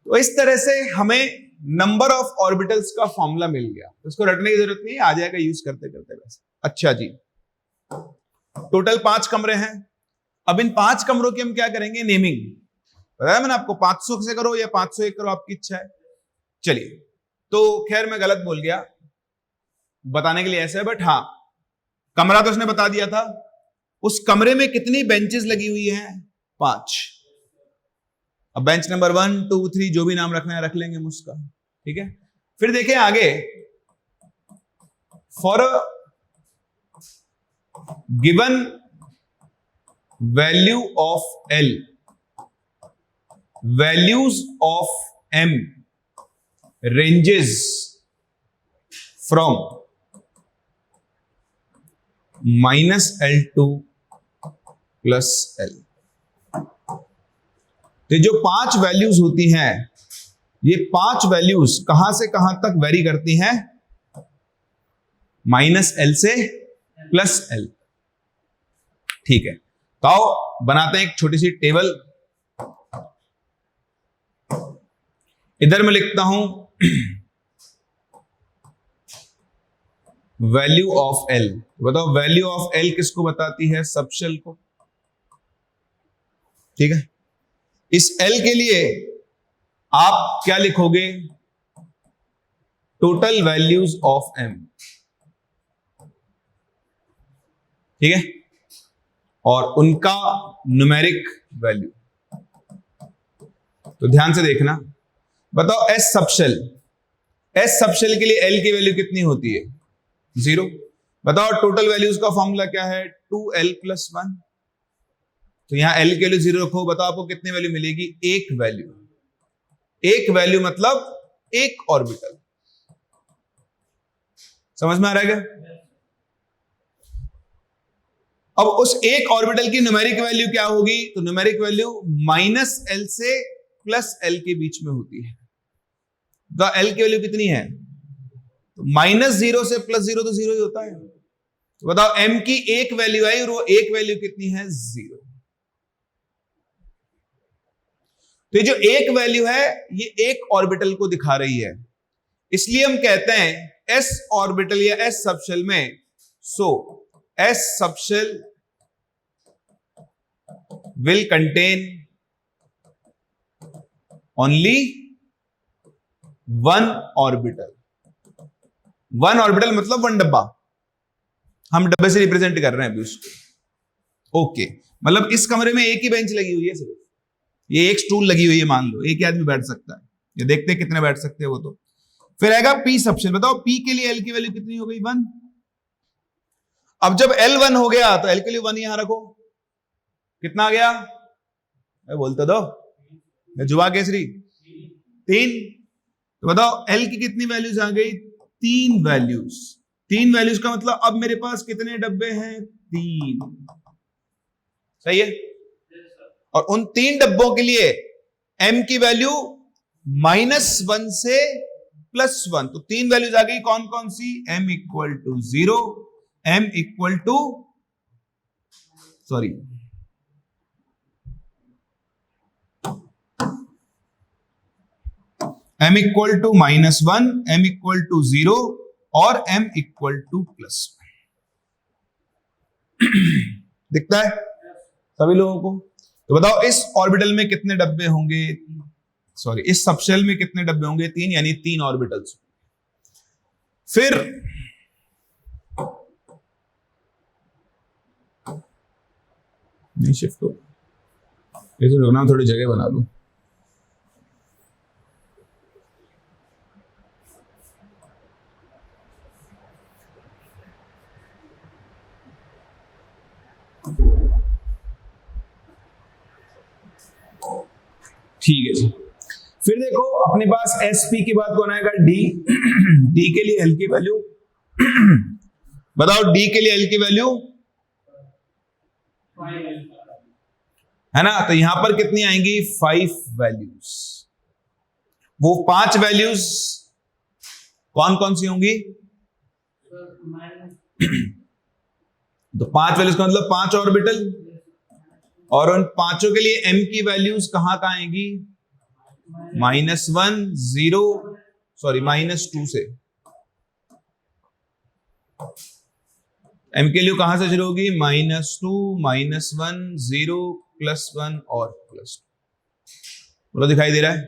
S1: तो इस तरह से हमें नंबर ऑफ ऑर्बिटल्स का फॉर्मूला मिल गया, तो इसको रटने की जरूरत नहीं, आ जाएगा यूज करते करते वैसे। अच्छा जी, टोटल 5 कमरे हैं। अब इन 5 कमरों की हम क्या करेंगे, नेमिंग। बताया मैंने आपको 500 से करो या 501 करो, आपकी इच्छा है। चलिए, तो खैर मैं गलत बोल गया, बताने के लिए ऐसा है, बट हाँ कमरा तो उसने बता दिया था। उस कमरे में कितनी बेंचेस लगी हुई हैं, 5। अब बेंच नंबर 1, 2, 3 जो भी नाम रखना है रख लेंगे मुझका, ठीक है। फिर देखें आगे, for a given value of L, values of M ranges from -L to +L। तो जो 5 वैल्यूज होती हैं, ये 5 वैल्यूज कहां से कहां तक वेरी करती हैं, -L से +L, ठीक है। तो आओ बनाते हैं एक छोटी सी टेबल। इधर मैं लिखता हूं वैल्यू ऑफ एल। बताओ वैल्यू ऑफ एल किसको बताती है, सबशेल को, ठीक है। इस एल के लिए आप क्या लिखोगे, टोटल वैल्यूज ऑफ एम, ठीक है, और उनका न्यूमेरिक वैल्यू। तो ध्यान से देखना, बताओ एस सबशेल, एस सबशेल के लिए एल की वैल्यू कितनी होती है, 0। बताओ टोटल वैल्यूज का फॉर्मूला क्या है, 2l plus 1। तो यहां एल की वैल्यू 0 रखो, बताओ आपको कितनी वैल्यू मिलेगी, एक वैल्यू। एक वैल्यू मतलब एक ऑर्बिटल। समझ में आ रहा है क्या। अब उस एक ऑर्बिटल की न्यूमेरिक वैल्यू क्या होगी, तो न्यूमेरिक वैल्यू -L से प्लस एल के बीच में होती है। तो एल की वैल्यू कितनी है? तो -0 से +0 तो 0 ही होता है। तो बताओ m की एक वैल्यू आई और वो एक वैल्यू कितनी है? 0। तो ये जो एक वैल्यू है ये एक ऑर्बिटल को दिखा रही है, इसलिए हम कहते हैं s ऑर्बिटल या s सबशेल में, सो s subshell will contain only one orbital। One orbital मतलब वन डब्बा, हम डब्बे से रिप्रेजेंट कर रहे हैं अभी उसको। ओके, मतलब इस कमरे में एक ही बेंच लगी हुई है, सिर्फ ये एक स्टूल लगी हुई है, मान लो एक ही आदमी बैठ सकता है, ये देखते हैं कितने बैठ सकते हैं वो। तो फिर आएगा पी सबशेल। बताओ पी के लिए एल की वैल्यू कितनी हो गई? 1। अब जब एल 1 हो गया तो एल के लिए 1 यहां रखो, कितना आ गया? बोलते दो, जुआ केसरी 3। तो बताओ एल की कितनी वैल्यूज आ गई? 3 वैल्यूज। 3 वैल्यूज का मतलब अब मेरे पास कितने डब्बे हैं? 3। सही है। और उन 3 डब्बों के लिए m की वैल्यू -1 से +1। तो 3 वैल्यूज आ गई, कौन कौन सी? m = 0, m = -1, m = 0 और m = +1। दिखता है सभी लोगों को? तो बताओ इस ऑर्बिटल में कितने डब्बे होंगे? सॉरी, इस सबशेल में कितने डब्बे होंगे? 3, यानी 3 ऑर्बिटल्स। फिर नहीं शिफ्ट हो, इसे रुकना, थोड़ी जगह बना लूं। ठीक है जी। फिर देखो अपने पास sp के बाद कौन आएगा? d। d के लिए l की वैल्यू बताओ, d के लिए l की वैल्यू है ना, तो यहां पर कितनी आएंगी? 5 वैल्यूज। वो 5 वैल्यूज कौन कौन सी होंगी? तो 5 वैल्यूज का मतलब 5 ऑर्बिटल, और उन पांचों के लिए m की वैल्यूज कहां कहां आएंगी? -1, 0, सॉरी -2 से। m की वैल्यू कहां से शुरू होगी? -2, -1, 0, +1 और +2। बोलो, दिखाई दे रहा है?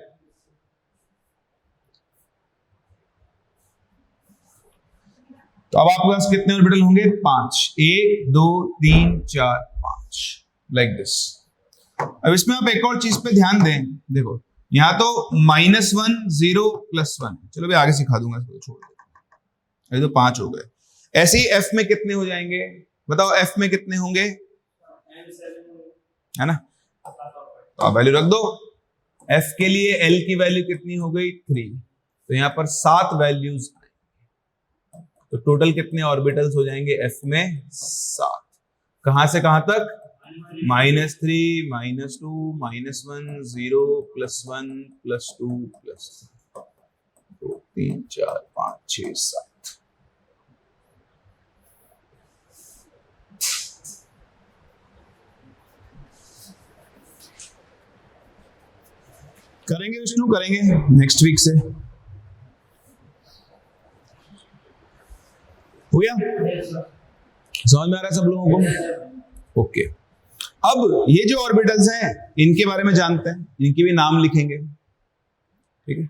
S1: तो अब आपके पास कितने ऑर्बिटल होंगे? 5। 1, 2, 3, 4, 5, लाइक दिस। अब इसमें आप एक और चीज पे ध्यान दें, देखो यहां तो -1, 0, +1। चलो मैं आगे सिखा दूंगा, इसको छोड़ दो, अभी तो 5 हो गए। ऐसे ही f में कितने हो जाएंगे? बताओ f में कितने होंगे? है ना, तो आप वैल्यू रख दो। f के लिए l की वैल्यू कितनी हो गई? 3। तो यहां पर 7 वैल्यूज, तो टोटल कितने ऑर्बिटल्स हो जाएंगे f में? 7। कहां से कहां तक? -3, -2, -1, 0, +1, +2, +3, 2, 3, 4, 5, 6, 7। करेंगे विष्णु, करेंगे नेक्स्ट वीक से। हो गया? समझ में आ रहा है सब लोगों को? ओके। अब ये जो ऑर्बिटल्स हैं इनके बारे में जानते हैं, इनके भी नाम लिखेंगे, ठीक है?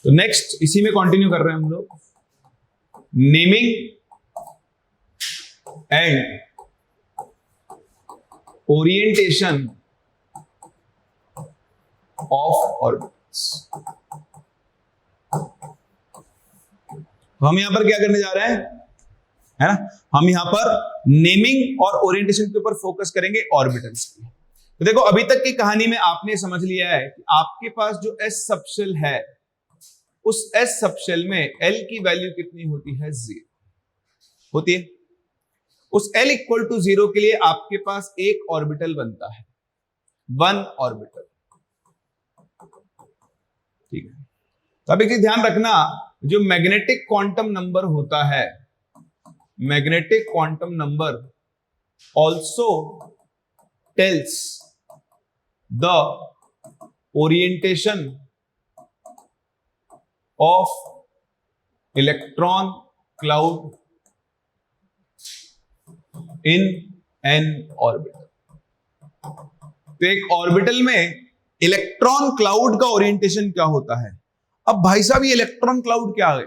S1: तो नेक्स्ट इसी में कंटिन्यू कर रहे हैं हम लोग, naming and orientation of orbitals. हम यहां पर क्या करने जा रहे हैं, है ना? हम यहां पर नेमिंग और ओरिएंटेशन के ऊपर फोकस करेंगे ऑर्बिटल्स की। तो देखो अभी तक की कहानी में आपने समझ लिया है कि आपके पास जो s सबशेल है, उस s सबशेल में l की वैल्यू कितनी होती है? 0 होती है। उस l = 0 के लिए आपके पास एक ऑर्बिटल बनता है। 1 ऑर्बिटल। ठीक है, तो अब एक चीज ध्यान रखना, जो मैग्नेटिक क्वांटम नंबर होता है, magnetic quantum number also tells the orientation of electron cloud in an orbital. तो एक ऑर्बिटल में इलेक्ट्रॉन क्लाउड का ओरिएंटेशन क्या होता है। अब भाई साहब ये इलेक्ट्रॉन क्लाउड क्या है,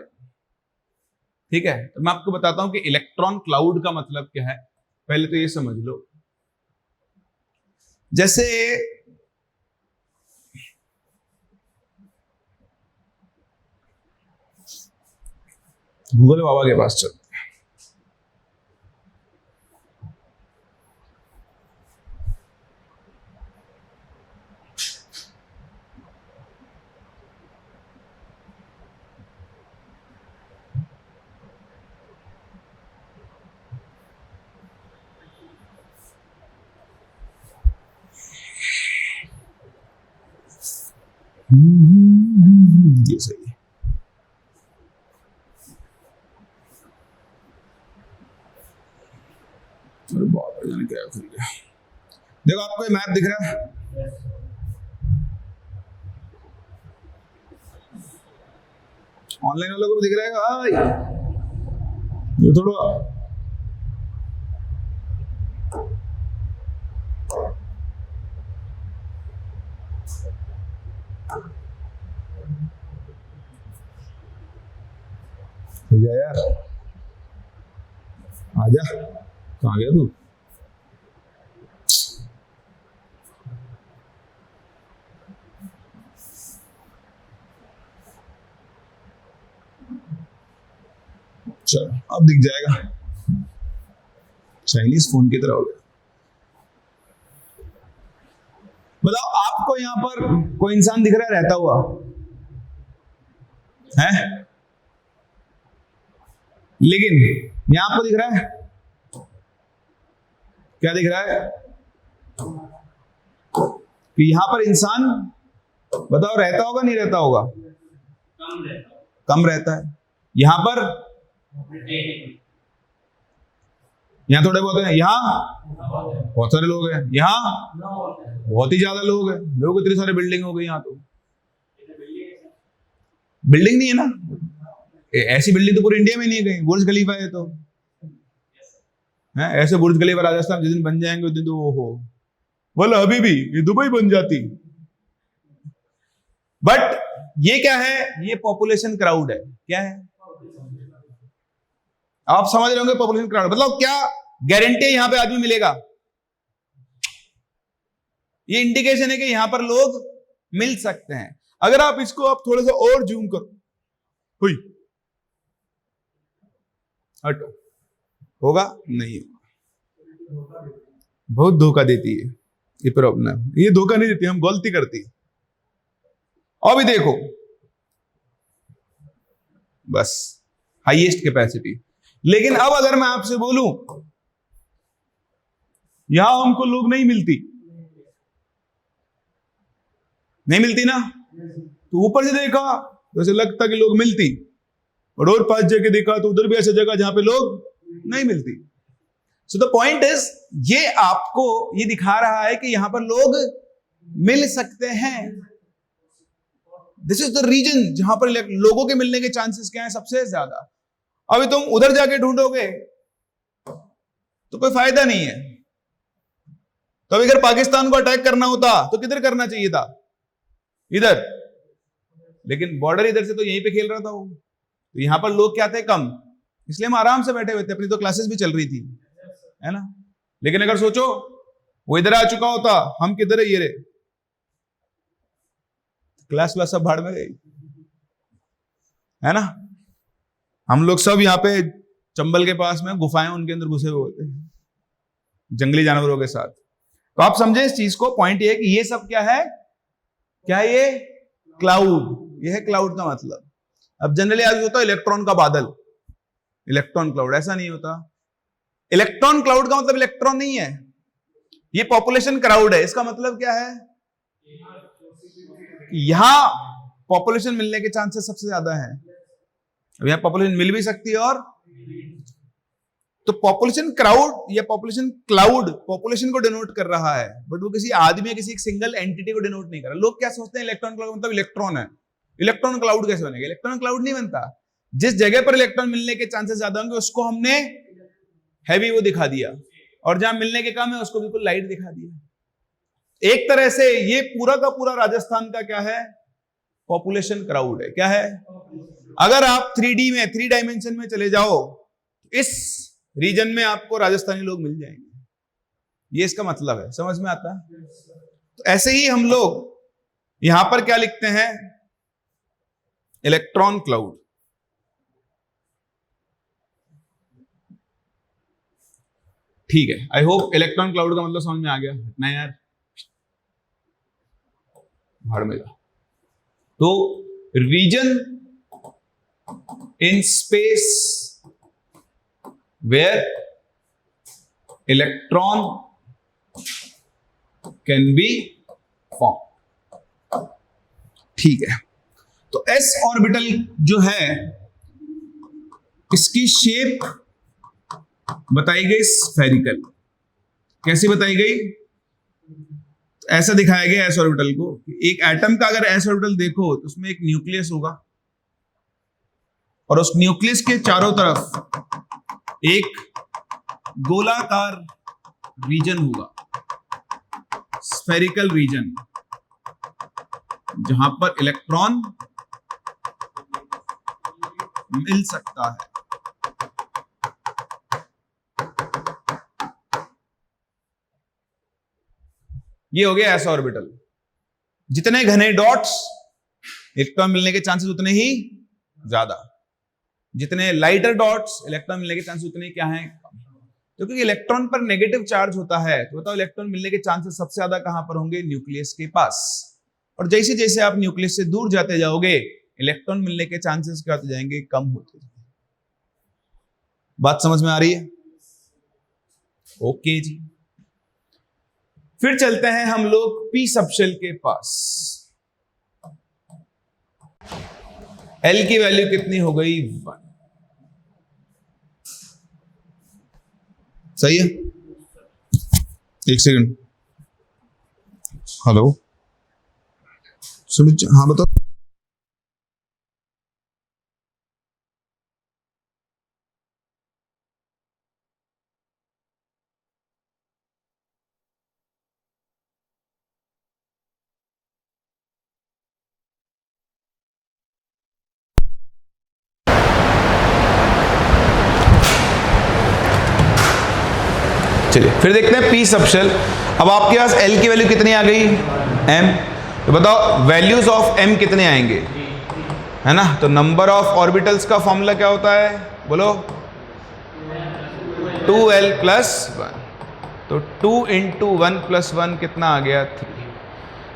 S1: ठीक है, तो मैं आपको बताता हूं कि इलेक्ट्रॉन क्लाउड का मतलब क्या है। पहले तो ये समझ लो, जैसे गूगल बाबा के पास चलते हैं। ये सही है। जाने क्या खुल गया। देखो आपको ये मैप दिख रहा है, ऑनलाइन वालों को दिख रहा है। ये थोड़ा यार, आजा, कहाँ गया तू? चलो अब दिख जाएगा, चाइनीज फोन की तरह हो गया। बताओ आपको यहां पर कोई इंसान दिख रहा है रहता हुआ है, लेकिन यहां आपको दिख रहा है, क्या दिख रहा है कि यहां पर इंसान, बताओ रहता होगा नहीं रहता होगा? कम रहता है। यहां पर यहां थोड़े बहुत हैं, यहां बहुत सारे लोग हैं, यहां बहुत ही ज्यादा लोग हैं। लोग इतने सारे बिल्डिंग हो गई यहां, तो बिल्डिंग नहीं है ना, ऐसी बिल्डिंग तो पूरे इंडिया में नहीं है कहीं। बुर्ज खलीफा है तो है, ऐसे बुर्ज खलीफा राजस्थान जिस दिन बन जाएंगे उस दिन तो वो हो बोला अभी भी ये दुबई बन जाती। बट ये क्या है, ये पॉपुलेशन क्राउड है। क्या है, आप समझ रहे होंगे पॉपुलेशन क्राउड मतलब क्या गारंटी है यहां पे आदमी मिलेगा। ये इंडिकेशन है कि यहां पर लोग मिल सकते हैं। अगर आप इसको आप थोड़ा सा और जूम करो, हुई हटो, होगा नहीं होगा, बहुत धोखा देती है ये प्रॉब्लम। ये धोखा नहीं देती, हम गलती करती। अभी देखो बस हाईएस्ट कैपेसिटी। लेकिन अब अगर मैं आपसे बोलूं यहां हमको लोग नहीं मिलती, नहीं मिलती ना, तो ऊपर से देखा तो ऐसे लगता कि लोग मिलती, और पास जाके देखा तो उधर भी ऐसी जगह जहां पे लोग नहीं मिलती। सो द पॉइंट इज, ये आपको ये दिखा रहा है कि यहां पर लोग मिल सकते हैं। दिस इज द रीजन जहां पर लोगों के मिलने के चांसेस क्या है सबसे ज्यादा। अभी तुम उधर जाके ढूंढोगे तो कोई फायदा नहीं है। तो अगर पाकिस्तान को अटैक करना होता तो किधर करना चाहिए था, इधर, लेकिन बॉर्डर इधर से तो यहीं पे खेल रहा था वो। तो यहां पर लोग क्या थे, कम, इसलिए हम आराम से बैठे हुए थे, अपनी तो क्लासेस भी चल रही थी, है ना। लेकिन अगर सोचो वो इधर आ चुका होता, हम किधर है, ये रे, क्लास व्लास सब भाड़ में गई, है ना। हम लोग सब यहाँ पे चंबल के पास में गुफाएं, उनके अंदर घुसे हुए होते हैं जंगली जानवरों के साथ। तो आप समझे इस चीज को। पॉइंट ये है कि ये सब क्या है, क्या है ये, क्लाउड। ये है क्लाउड का मतलब। अब जनरली आज होता है इलेक्ट्रॉन का बादल, इलेक्ट्रॉन क्लाउड, ऐसा नहीं होता। इलेक्ट्रॉन क्लाउड का मतलब इलेक्ट्रॉन नहीं है, ये पॉपुलेशन क्राउड है, इसका मतलब क्या है? यहां पॉपुलेशन मिलने के चांसेस सबसे ज्यादा है। अब यहां पॉपुलेशन मिल भी सकती है और तो पॉपुलेशन क्राउड या पॉपुलेशन क्लाउड पॉपुलेशन को डिनोट कर रहा है, बट वो किसी आदमी या किसी एक सिंगल एंटिटी को डिनोट नहीं कर रहा। लोग क्या सोचते हैं इलेक्ट्रॉन क्लाउड मतलब इलेक्ट्रॉन है, इलेक्ट्रॉन क्लाउड कैसे बनेगा? इलेक्ट्रॉन क्लाउड नहीं बनता। जिस जगह पर इलेक्ट्रॉन मिलने के चांसेस ज्यादा होंगे उसको हमने हैवी वो दिखा दिया, और जहां मिलने के कम है उसको बिल्कुल लाइट दिखा दिया। एक तरह से ये पूरा का पूरा राजस्थान का क्या है? पॉपुलेशन क्राउड है। क्या है? अगर आप 3D में 3 डायमेंशन में चले जाओ, इस रीजन में आपको राजस्थानी लोग मिल जाएंगे। ये इसका मतलब है, समझ में आता है? तो ऐसे ही हम लोग यहां पर क्या लिखते हैं? Electron cloud. ठीक है, आई होप इलेक्ट्रॉन क्लाउड का मतलब समझ में आ गया ना यार? भाड़ में जा। तो region in space where electron can be form. ठीक है, तो s ऑर्बिटल जो है इसकी शेप बताई गई स्फेरिकल। कैसी बताई गई? ऐसा दिखाया गया एस ऑर्बिटल को। एक एटम का अगर एस ऑर्बिटल देखो तो उसमें एक न्यूक्लियस होगा और उस न्यूक्लियस के चारों तरफ एक गोलाकार रीजन होगा, स्फेरिकल रीजन, जहां पर इलेक्ट्रॉन मिल सकता है। ये हो गया एस ऑर्बिटल। जितने घने डॉट्स, इलेक्ट्रॉन मिलने के चांसेस उतने ही ज्यादा। जितने लाइटर डॉट्स, इलेक्ट्रॉन मिलने के चांसेस उतने क्या हैं? तो क्योंकि इलेक्ट्रॉन पर नेगेटिव चार्ज होता है, तो बताओ इलेक्ट्रॉन मिलने के चांसेस सबसे ज्यादा कहां पर होंगे? न्यूक्लियस के पास। और जैसे जैसे आप न्यूक्लियस से दूर जाते जाओगे, इलेक्ट्रॉन मिलने के चांसेस क्या होते जाएंगे? कम होते जाएंगे। बात समझ में आ रही है? ओके जी। फिर चलते हैं हम लोग पी सबशेल के पास। एल की वैल्यू कितनी हो गई? 1। सही है? एक सेकंड। हेलो सुमित, हाँ बताओ। चलिए फिर देखते हैं पी सबशेल। अब आपके पास एल की वैल्यू कितनी आ गई? एम। तो बताओ वैल्यूज ऑफ एम कितने आएंगे? है ना? तो नंबर ऑफ ऑर्बिटल्स का फॉर्मूला क्या होता है? बोलो। 2l + 1। तो 2 × 1 + 1 कितना आ गया? 3।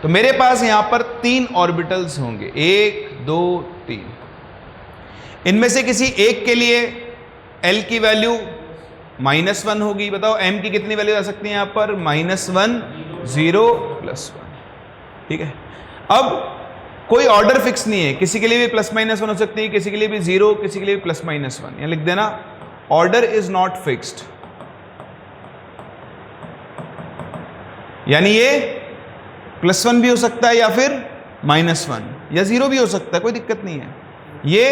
S1: तो मेरे पास यहां पर 3 ऑर्बिटल्स होंगे, 1 2 3। इनमें से किसी एक के लिए l की वैल्यू -1 होगी। बताओ m की कितनी वैल्यू आ सकती है यहां पर? -1 0 + 1। ठीक है। अब कोई ऑर्डर फिक्स नहीं है, किसी के लिए भी +-1 हो सकती है, किसी के लिए भी 0, किसी के लिए भी +-1। यहां लिख देना ऑर्डर इज नॉट फिक्स्ड। यानी ये +1 भी हो सकता है या फिर -1 या 0 भी हो सकता है, कोई दिक्कत नहीं है। ये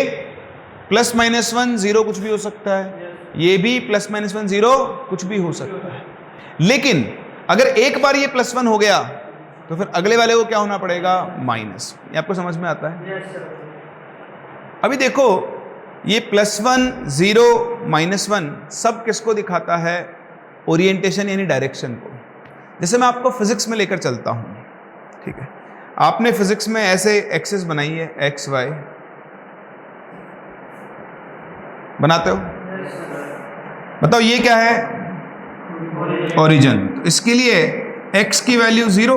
S1: +-1 0 कुछ भी हो सकता है, ये भी +-1 0 कुछ भी हो सकता है। लेकिन अगर एक बार ये +1 हो गया तो फिर अगले वाले को क्या होना पड़ेगा? माइनस। ये आपको समझ में आता है? अभी देखो ये +1 0 -1 सब किसको दिखाता है? ओरिएंटेशन यानी डायरेक्शन को। जैसे मैं आपको फिजिक्स में लेकर चलता हूं, ठीक है? आपने फिजिक्स में ऐसे एक्सिस बनाई है, एक्स वाई बनाते हो। बताओ ये क्या है? ओरिजिन। इसके लिए x की वैल्यू 0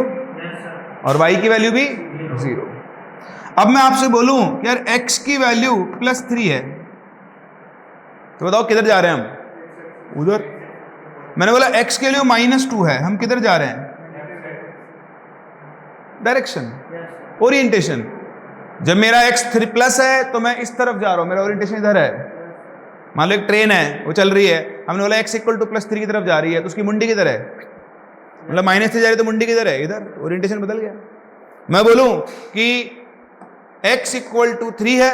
S1: और y की वैल्यू भी 0। अब मैं आपसे बोलूं यार x की वैल्यू +3 है, तो बताओ किधर जा रहे हैं हम? उधर। मैंने बोला x के लिए -2 है, हम किधर जा रहे हैं? Direction, orientation. जब मेरा x 3+ है तो मैं इस तरफ जा रहा हूं, मेरा ओरिएंटेशन इधर है। मान लो एक ट्रेन है, वो चल रही है, हमने बोला x = +3 की तरफ जा रही है, तो उसकी मुंडी किधर है? मतलब -3 जा रही है तो मुंडी किधर है? इधर। ओरिएंटेशन बदल गया। मैं बोलूं कि x = 3 है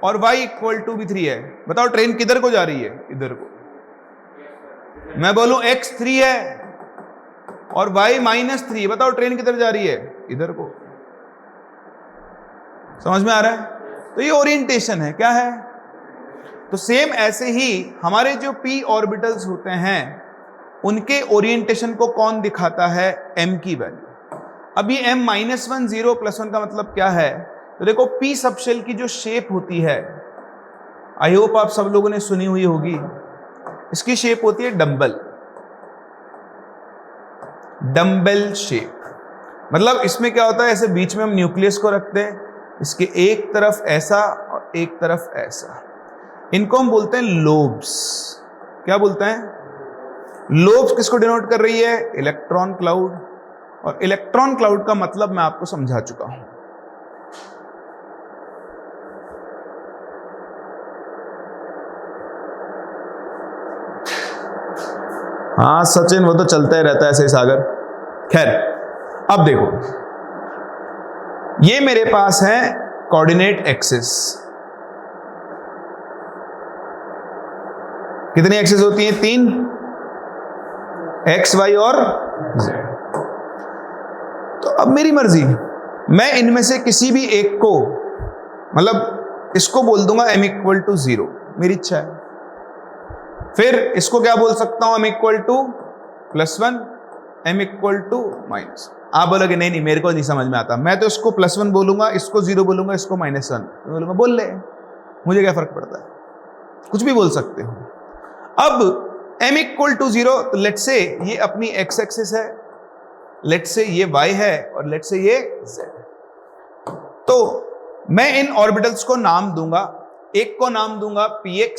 S1: और y = भी 3 है, बताओ ट्रेन किधर को जा रही है? इधर को। मैं बोलूं x 3 है और y -3, बताओ ट्रेन किधर जा रही है? इधर को। समझ में आ रहा है? तो ये ओरिएंटेशन है। क्या है? तो सेम ऐसे ही हमारे जो p ऑर्बिटल्स होते हैं उनके ओरिएंटेशन को कौन दिखाता है? m की वैल्यू। अब ये m -1 0 +1 का मतलब क्या है? तो देखो p सबशेल की जो शेप होती है, आई होप आप सब लोगों ने सुनी हुई होगी, इसकी शेप होती है डंबल, डंबल शेप। मतलब इसमें क्या होता है, ऐसे बीच में हम न्यूक्लियस को रखते हैं, इसके एक तरफ ऐसा और एक तरफ ऐसा, इनको हम बोलते हैं लोब्स। क्या बोलते हैं? लोब्स किसको डिनोट कर रही है? Electron cloud. और इलेक्ट्रॉन क्लाउड का मतलब मैं आपको समझा चुका हूं। हाँ सचिन, वो तो चलता ही रहता है ऐसे सागर। खैर, अब देखो, ये मेरे पास है कोऑर्डिनेट एक्सिस। कितनी एक्सिस होती है? 3, x, y और z। तो अब मेरी मर्जी, मैं इनमें से किसी भी एक को, मतलब इसको बोल दूंगा m = 0, मेरी इच्छा है। फिर इसको क्या बोल सकता हूं? m = +1, m = आप बोलोगे नहीं मेरे को नहीं समझ में आता। मैं तो इसको +1 बोलूंगा, इसको 0 बोलूंगा, इसको -1 बोलूंगा। बोल ले, मुझे क्या फर्क पड़ता है? कुछ भी बोल सकते हो। अब m = 0, तो लेट्स से ये अपनी x एक्सिस है, लेट्स से ये y है और लेट्स से ये z। तो मैं इन ऑर्बिटल्स को नाम दूंगा, एक को नाम दूंगा px,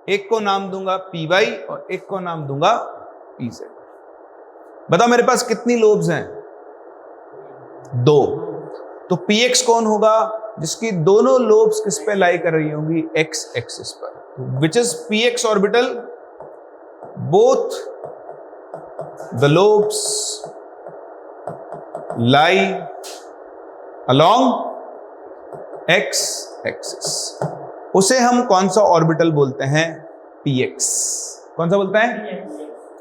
S1: एक को नाम दूंगा py और एक को नाम दूंगा pz। बताओ मेरे पास कितनी लोब्स हैं? 2। तो px कौन होगा? जिसकी दोनों लोब्स किस पे लाई कर रही होंगी? x एक्सिस पर। Which is px orbital, both the lobes lie along x axis। उसे हम कौन सा ऑर्बिटल बोलते हैं? px। कौन सा बोलते हैं?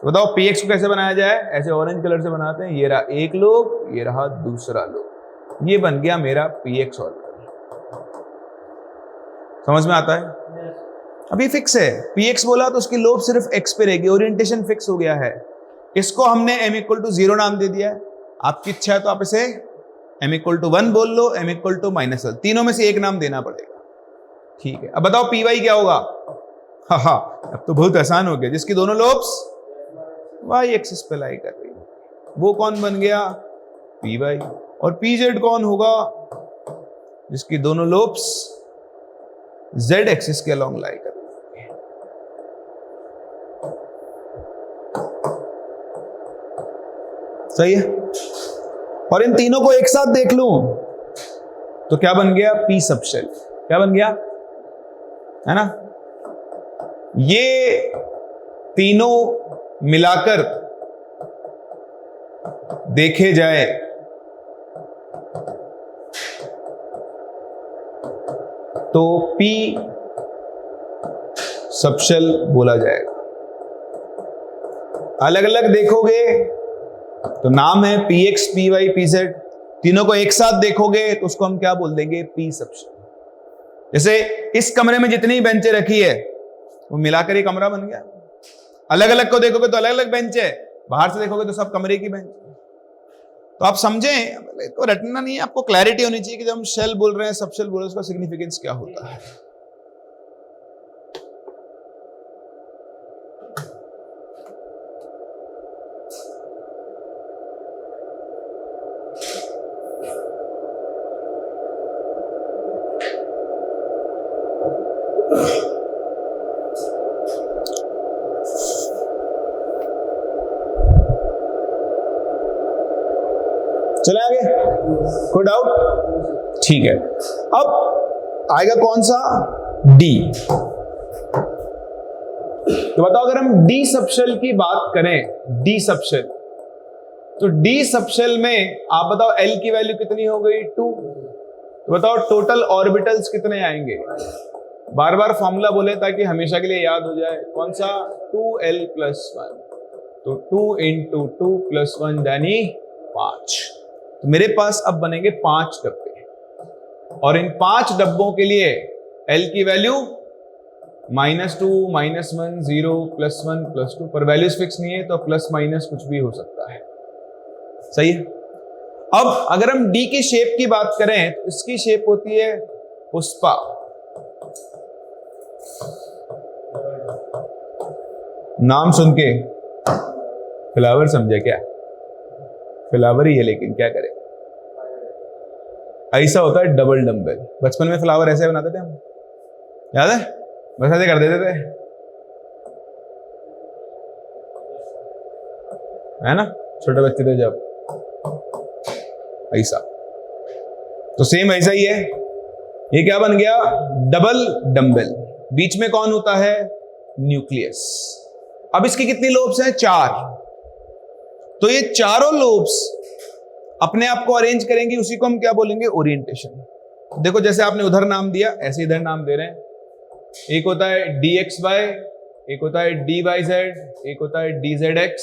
S1: बताओ px को कैसे बनाया जाए? ऐसे ऑरेंज कलर से बनाते हैं। ये रहा एक लोब, ये रहा दूसरा लोब, ये बन गया मेरा px ऑर्बिटल। समझ में आता है? अभी फिक्स है, px बोला तो उसकी लोब सिर्फ x पे रहेगी, ओरिएंटेशन फिक्स हो गया है। इसको हमने m = 0 नाम दे दिया है। आपकी इच्छा है तो आप इसे m = 1 बोल लो, m = -1, तीनों में से एक नाम देना पड़ेगा। ठीक है, अब बताओ py क्या होगा? हाँ, अब तो बहुत आसान हो गया। जिसकी दोनों लोब्स y एक्सिस पे लाई कर रही है, वो कौन बन गया? py। और pz कौन होगा? जिसकी दोनों लोब्स z एक्सिस के अलोंग लाई कर रही है। सही है? और इन तीनों को एक साथ देख लूं तो क्या बन गया? p subshell. क्या बन गया? है ना? ये तीनों मिलाकर देखे जाए तो p सबशेल बोला जाएगा। अलग अलग देखोगे तो नाम है px, py, pz। तीनों को एक साथ देखोगे तो उसको हम क्या बोल देंगे? p subshell. जैसे इस कमरे में जितनी बेंचें रखी है वो मिलाकर ही कमरा बन गया। अलग अलग को देखोगे तो अलग अलग बेंच है, बाहर से देखोगे तो सब कमरे की बेंच। तो आप समझें, तो रटना नहीं है, आपको क्लैरिटी होनी चाहिए कि जब हम शेल बोल रहे हैं, सबशेल बोल रहे हैं, उसका सिग्निफिकेंस क्या होता है। चले आगे, कोई डाउट? ठीक है, अब आएगा कौन सा? डी। तो बताओ अगर हम डी सबशेल की बात करें, डी सबशेल, तो डी सबशेल में आप बताओ एल की वैल्यू कितनी हो गई? 2। तो बताओ टोटल ऑर्बिटल्स कितने आएंगे? बार बार फॉर्मूला बोले ताकि हमेशा के लिए याद हो जाए, कौन सा? 2l+1, तो 2 × 2 + 1 यानी 5। तो मेरे पास अब बनेंगे 5 डब्बे, और इन 5 डब्बों के लिए l की वैल्यू -2, -1, 0, +1, +2, पर वैल्यूज फिक्स नहीं है तो प्लस माइनस कुछ भी हो सकता है। सही है। अब अगर हम डी की शेप की बात करें तो इसकी शेप होती है पुष्पा। नाम सुन के फ्लावर समझे क्या? फ्लावर ही है, लेकिन क्या करें, ऐसा होता है डबल डम्बल। बचपन में फ्लावर ऐसे बनाते थे हम, याद है? बस ऐसे कर देते थे, है ना, छोटे बच्चे थे जब, ऐसा। तो सेम ऐसा ही है, ये क्या बन गया? Double dumbbell. बीच में कौन होता है? न्यूक्लियस। अब इसकी कितनी लोब्स हैं? 4। तो ये चारों लोब्स अपने आप को अरेंज करेंगे, उसी को हम क्या बोलेंगे? ओरिएंटेशन। देखो जैसे आपने उधर नाम दिया, ऐसे इधर नाम दे रहे हैं। एक होता है dxy, एक होता है dyz, एक होता है dzx,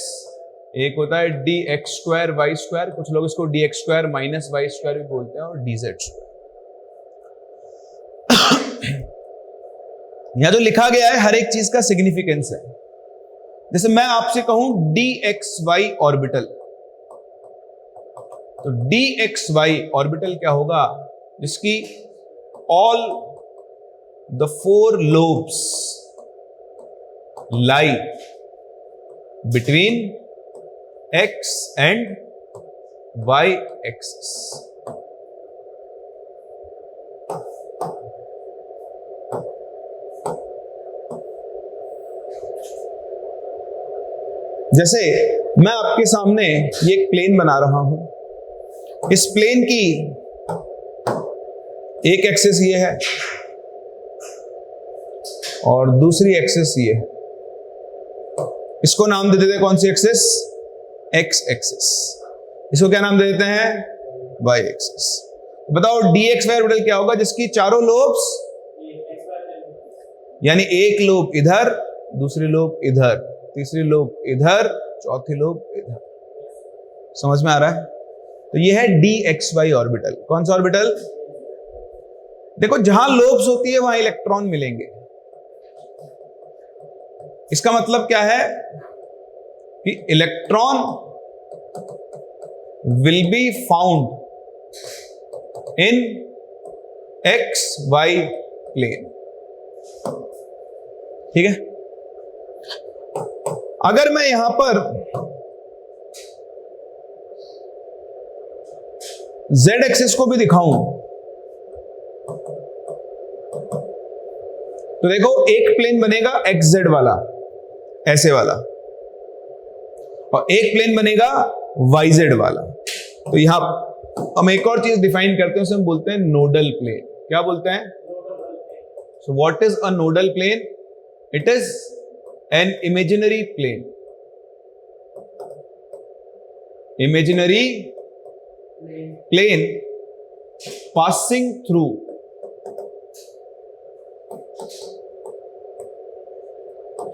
S1: एक होता है dx² y², कुछ लोग इसको dx² - y² भी बोलते हैं, और dz²। यहां जो लिखा गया है हर एक चीज का सिग्निफिकेंस है। जैसे मैं आपसे कहूं dxy ऑर्बिटल, तो dxy ऑर्बिटल क्या होगा? जिसकी all the 4 lobes lie between x and y axis। जैसे मैं आपके सामने ये एक प्लेन बना रहा हूं, इस प्लेन की एक एक्सिस ये है और दूसरी एक्सिस ये है। इसको नाम दे देते हैं कौन सी एक्सिस? X axis. इसको क्या नाम दे देते हैं? Y axis. बताओ dxy ऑर्बिटल क्या होगा? जिसकी चारों लोब्स, यानी एक लोब इधर, दूसरी लोब इधर, तीसरी लोब इधर, चौथी लोब इधर। समझ में आ रहा है? तो ये है dxy ऑर्बिटल। कौन सा ऑर्बिटल? देखो जहां लोब्स होती है वहां इलेक्ट्रॉन मिलेंगे। इसका मतलब क्या है कि electron will be found in XY plane. ठीक है। अगर मैं यहां पर Z एक्सिस को भी दिखाऊं तो देखो एक प्लेन बनेगा XZ वाला, ऐसे वाला, और एक प्लेन बनेगा YZ वाला। तो यहां हम एक और चीज डिफाइन करते हैं, उसे हम बोलते हैं नोडल प्लेन। क्या बोलते हैं? So what is a nodal plane? It is an imaginary plane. Imaginary plane passing through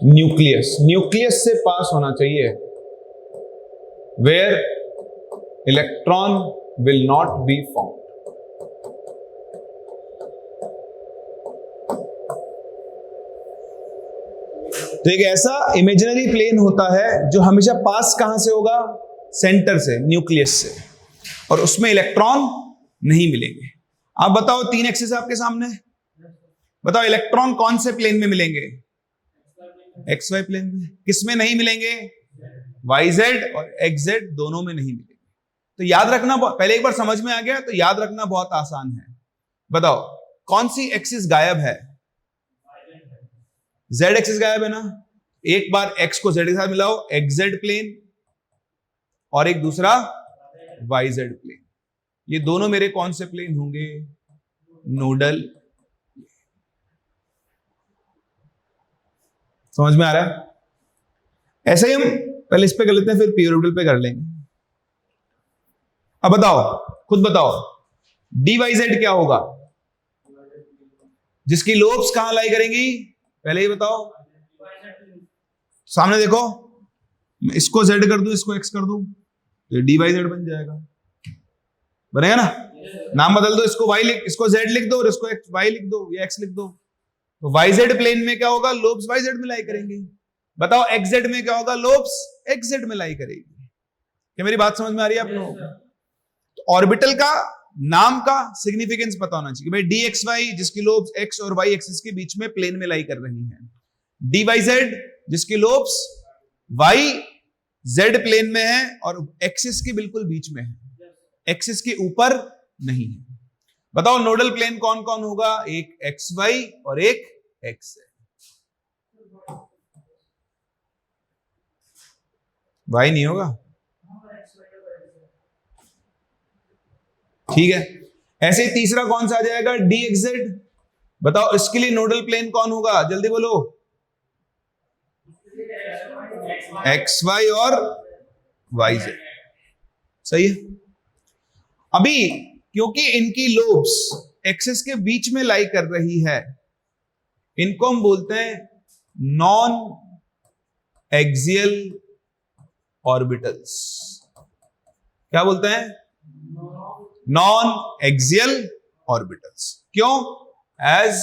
S1: nucleus से पास होना चाहिए, where electron will not be found। तो एक ऐसा इमेजिनरी प्लेन होता है जो हमेशा पास कहां से होगा? सेंटर से, न्यूक्लियस से, और उसमें इलेक्ट्रॉन नहीं मिलेंगे। आप बताओ, 3 एक्सिस आपके सामने, बताओ इलेक्ट्रॉन कौन से प्लेन में मिलेंगे? XY प्लेन में। किसमें नहीं मिलेंगे? YZ और XZ दोनों में नहीं मिलेंगे। तो याद रखना, पहले एक बार समझ में आ गया तो याद रखना बहुत आसान है। बताओ कौन सी एक्सिस गायब है? Z एक्सिस गायब है ना। एक बार X को Z के साथ मिलाओ, XZ प्लेन, और एक दूसरा YZ प्लेन। ये दोनों मेरे कौन से प्लेन होंगे? नोडल। समझ में आ रहा है? ऐसे ही हम पहले इस पे कर लेते हैं, फिर पी ऑर्बिटल पे कर लेंगे। अब बताओ, खुद बताओ, डी वाई जेड क्या होगा? जिसकी लोब्स कहां लाई करेंगी? पहले ही बताओ, सामने देखो, मैं इसको जेड कर दूं, इसको एक्स कर दूं, तो डी वाई जेड बन जाएगा। बनेगा ना? नाम बदल दो, इसको वाई लिख, इसको जेड लिख दो और इसको एक्स वाई लिख दो या एक्स लिख दो। तो वाई जेड प्लेन में क्या होगा? लोब्स वाई जेड में लाई करेंगे। बताओ एक्स जेड में क्या होगा? लोब्स एक्स जेड में लाई करेगी। क्या मेरी बात समझ में आ रही है आप लोगों को? तो ऑर्बिटल का नाम का सिग्निफिकेंस पता होना चाहिए भाई। डी एक्स वाई जिसकी लोब्स एक्स और वाई एक्सिस के बीच में प्लेन में लाई कर रही हैं। डी वाई जेड जिसकी लोब्स वाई जेड प्लेन में है और एक्सिस के बिल्कुल बीच में है, एक्सिस के ऊपर नहीं है। बताओ नोडल प्लेन कौन कौन होगा? एक एक्स वाई और एक एक्स है। वाई नहीं होगा? ठीक है। ऐसे ही तीसरा कौन सा आ जाएगा? D x Z. बताओ इसके लिए नोडल प्लेन कौन होगा? जल्दी बोलो। एक्स वाई और वाई जेड। सही है। अभी क्योंकि इनकी लोब्स एक्सिस के बीच में लाई कर रही है, इनको हम बोलते हैं नॉन एक्सियल ऑर्बिटल्स। क्या बोलते हैं? Non axial orbitals. क्यों? As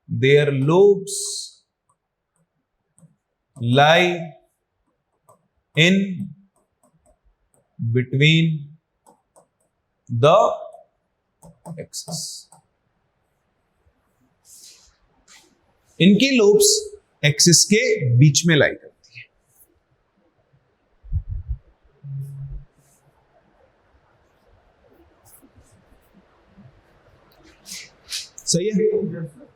S1: their lobes lie in between the axis. इनकी लोब्स एक्सिस के बीच में लाई करती है। सही है।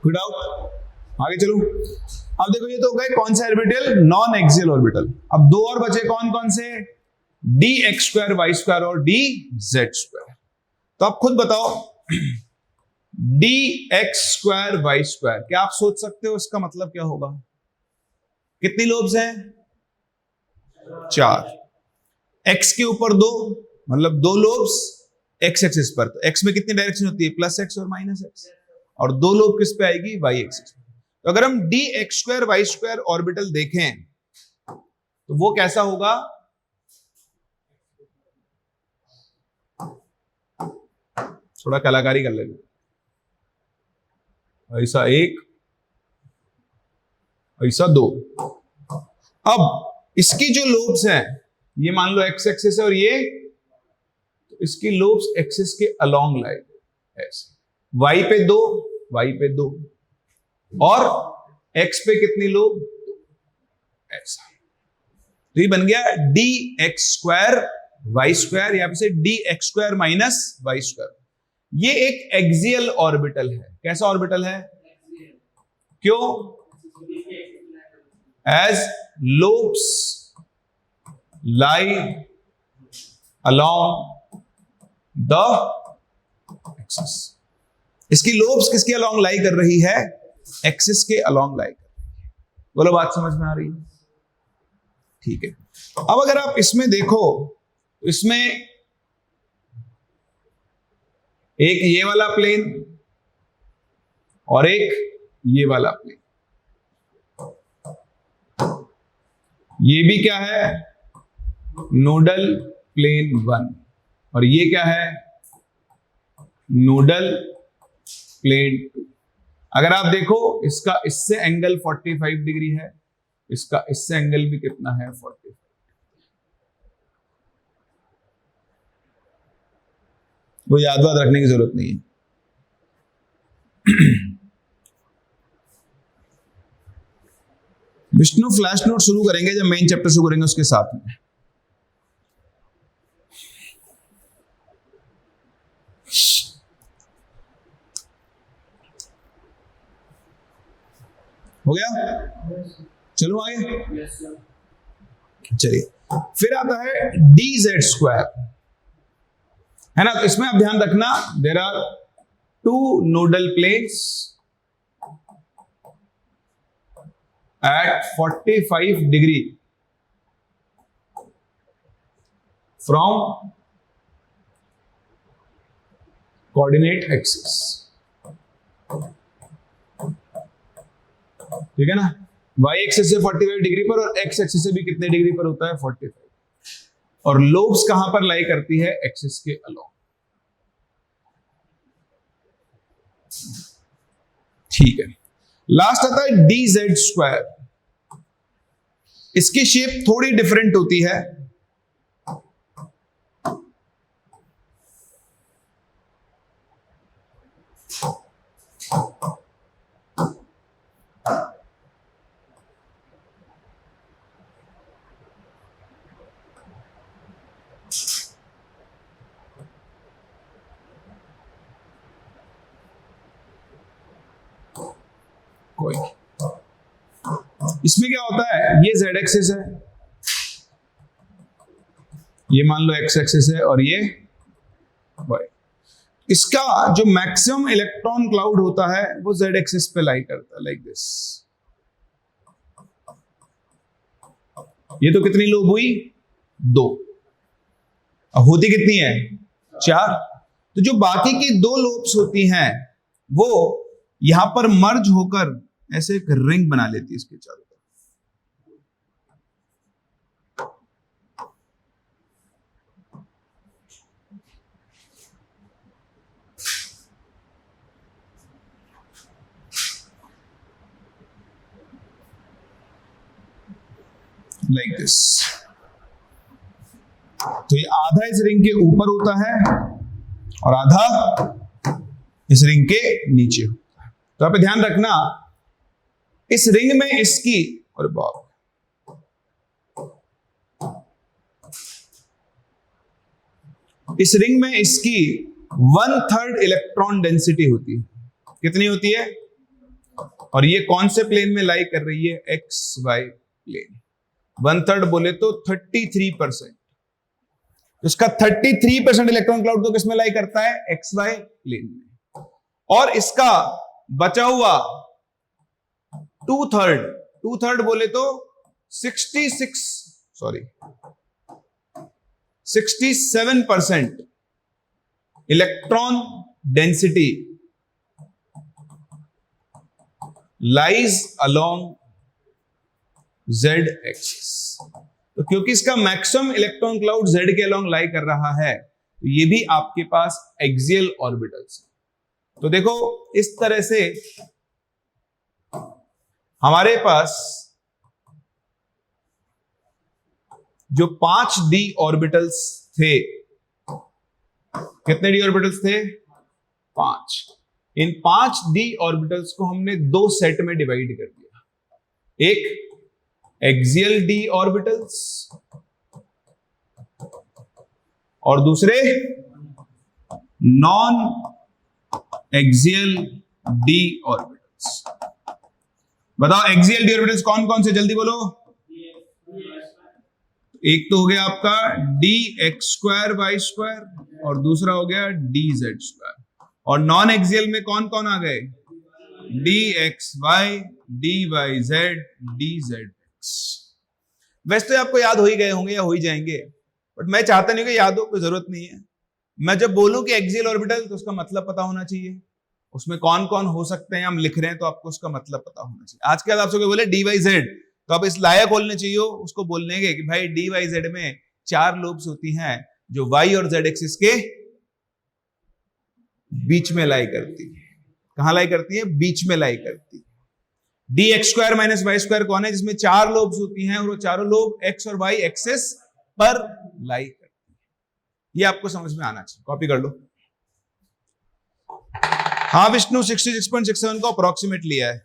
S1: Good out. आगे चलो। अब देखो ये तो हो गए कौन से ऑर्बिटल? Non axial orbital. अब दो और बचे कौन कौन से? D X square Y square और डी जेड स्क्वायर। तो आप खुद बताओ, D X square Y square, क्या आप सोच सकते हो इसका मतलब क्या होगा? कितनी लोब्स हैं? 4। एक्स के ऊपर 2, मतलब 2 लोब्स एक्स एक्सिस पर। तो एक्स में कितनी डायरेक्शन होती है? प्लस एक्स और माइनस एक्स। और 2 लोब किस पे आएगी? Y axis. तो अगर हम D X square Y square orbital देखें तो वो कैसा होगा? थोड़ा कलाकारी कर लेंगे। ऐसा 1, ऐसा 2। अब इसकी जो लोब्स हैं, ये मान लो एक्स एक्सिस है और ये, तो इसकी लोब्स एक्सिस के अलोंग लाई ऐसे। वाई पे 2, वाई पे 2 और एक्स पे कितनी लोब? ऐसा। तो ये बन गया D X square Y square, यहां पे से D X square minus Y square. ये एक एक्सियल ऑर्बिटल है। कैसा ऑर्बिटल है? क्यों? As lobes lie along the axis. इसकी लोब्स किसके अलोंग लाई कर रही है? एक्सिस के अलोंग लाई कर रही है। बोलो बात समझ में आ रही है? ठीक है। अब अगर आप इसमें देखो, इसमें एक ये वाला प्लेन और एक ये वाला प्लेन, ये भी क्या है? Nodal plane 1। और ये क्या है? Nodal plane 2। अगर आप देखो इसका इससे एंगल 45 डिग्री है, इसका इससे एंगल भी कितना है 45। वो याद रखने की जरूरत नहीं है। विष्णु फ्लैश नोट शुरू करेंगे जब मेन चैप्टर शुरू करेंगे उसके साथ में। हो गया, चलो आगे। चलिए फिर आता है dz², है ना। तो इसमें आप ध्यान रखना, there are 2 nodal planes at 45 degree from coordinate axis, ठीक है ना। y एक्सिस से 45 डिग्री पर और x एक्सिस से भी कितने डिग्री पर होता है 45। और लोब्स कहां पर लाई करती है, एक्सिस के अलोंग। ठीक है, लास्ट आता है dz²। इसकी शेप थोड़ी डिफरेंट होती है। कोई इसमें क्या होता है, ये z एक्सिस है, ये मान लो x एक्सिस है और ये y। इसका जो मैक्सिमम इलेक्ट्रॉन क्लाउड होता है वो z एक्सिस पे लाई करता है, लाइक दिस। ये तो कितनी लोब हुई, 2। अब होती कितनी है, 4। तो जो बाकी की 2 लोब्स होती हैं वो यहां पर मर्ज होकर ऐसे एक रिंग बना लेती है इसके चारों तरफ। Like this. तो ये आधा इस रिंग के ऊपर होता है और आधा इस रिंग के नीचे होता है। तो आप ध्यान रखना, इस रिंग में इसकी, और बाप, इस रिंग में इसकी 1/3 इलेक्ट्रॉन डेंसिटी होती है। कितनी होती है, और ये कौन से प्लेन में लाई कर रही है, एक्स वाई प्लेन। 1/3 बोले तो 33%। इसका 33% इलेक्ट्रॉन क्लाउड तो किसमें लाई करता है, एक्स वाई प्लेन में। और इसका बचा हुआ 2/3 बोले तो 67% electron density lies along z axis. तो क्योंकि इसका मैक्सिमम इलेक्ट्रॉन क्लाउड z के अलोंग लाई कर रहा है, तो ये भी आपके पास एक्सियल ऑर्बिटल्स है। तो देखो इस तरह से हमारे पास जो 5d ऑर्बिटल्स थे, कितने d ऑर्बिटल्स थे, 5। इन 5d ऑर्बिटल्स को हमने 2 सेट में डिवाइड कर दिया। एक एक्सियल d ऑर्बिटल्स और दूसरे नॉन एक्सियल d ऑर्बिटल्स। बताओ एक्सियल d ऑर्बिटल्स कौन कौन से, जल्दी बोलो। एक तो हो गया आपका dx²y² और दूसरा हो गया dz²। और नॉन एक्सियल में कौन कौन आ गए, dxy, dyz, dzx। वैसे तो आपको याद हो ही गए होंगे या हो ही जाएंगे, बट मैं चाहता नहीं कि याद हो, कोई जरूरत नहीं है। मैं जब बोलूं कि एक्सियल ऑर्बिटल तो उसका मतलब पता होना चाहिए, उसमें कौन कौन हो सकते हैं, हम लिख रहे हैं तो आपको उसका मतलब पता होना चाहिए। आज के बाद आपसे कोई बोले dyz, तो आप इस लायक बोलने चाहिए उसको बोलने के कि भाई dyz में 4 लोब्स होती हैं जो y और z एक्सिस के बीच में लाई करती है। कहां लाई करती है? बीच में लाई करती है। D X square minus Y square कौन है? जिसमें 4 लोब्स होती हैं और वो चारों लोब एक्स और वाई एक्सेस पर लाई करती है। ये आपको समझ में आना चाहिए, कॉपी कर लो। हाँ विष्णु, 66.67 को अप्रोक्सीमेट लिया है।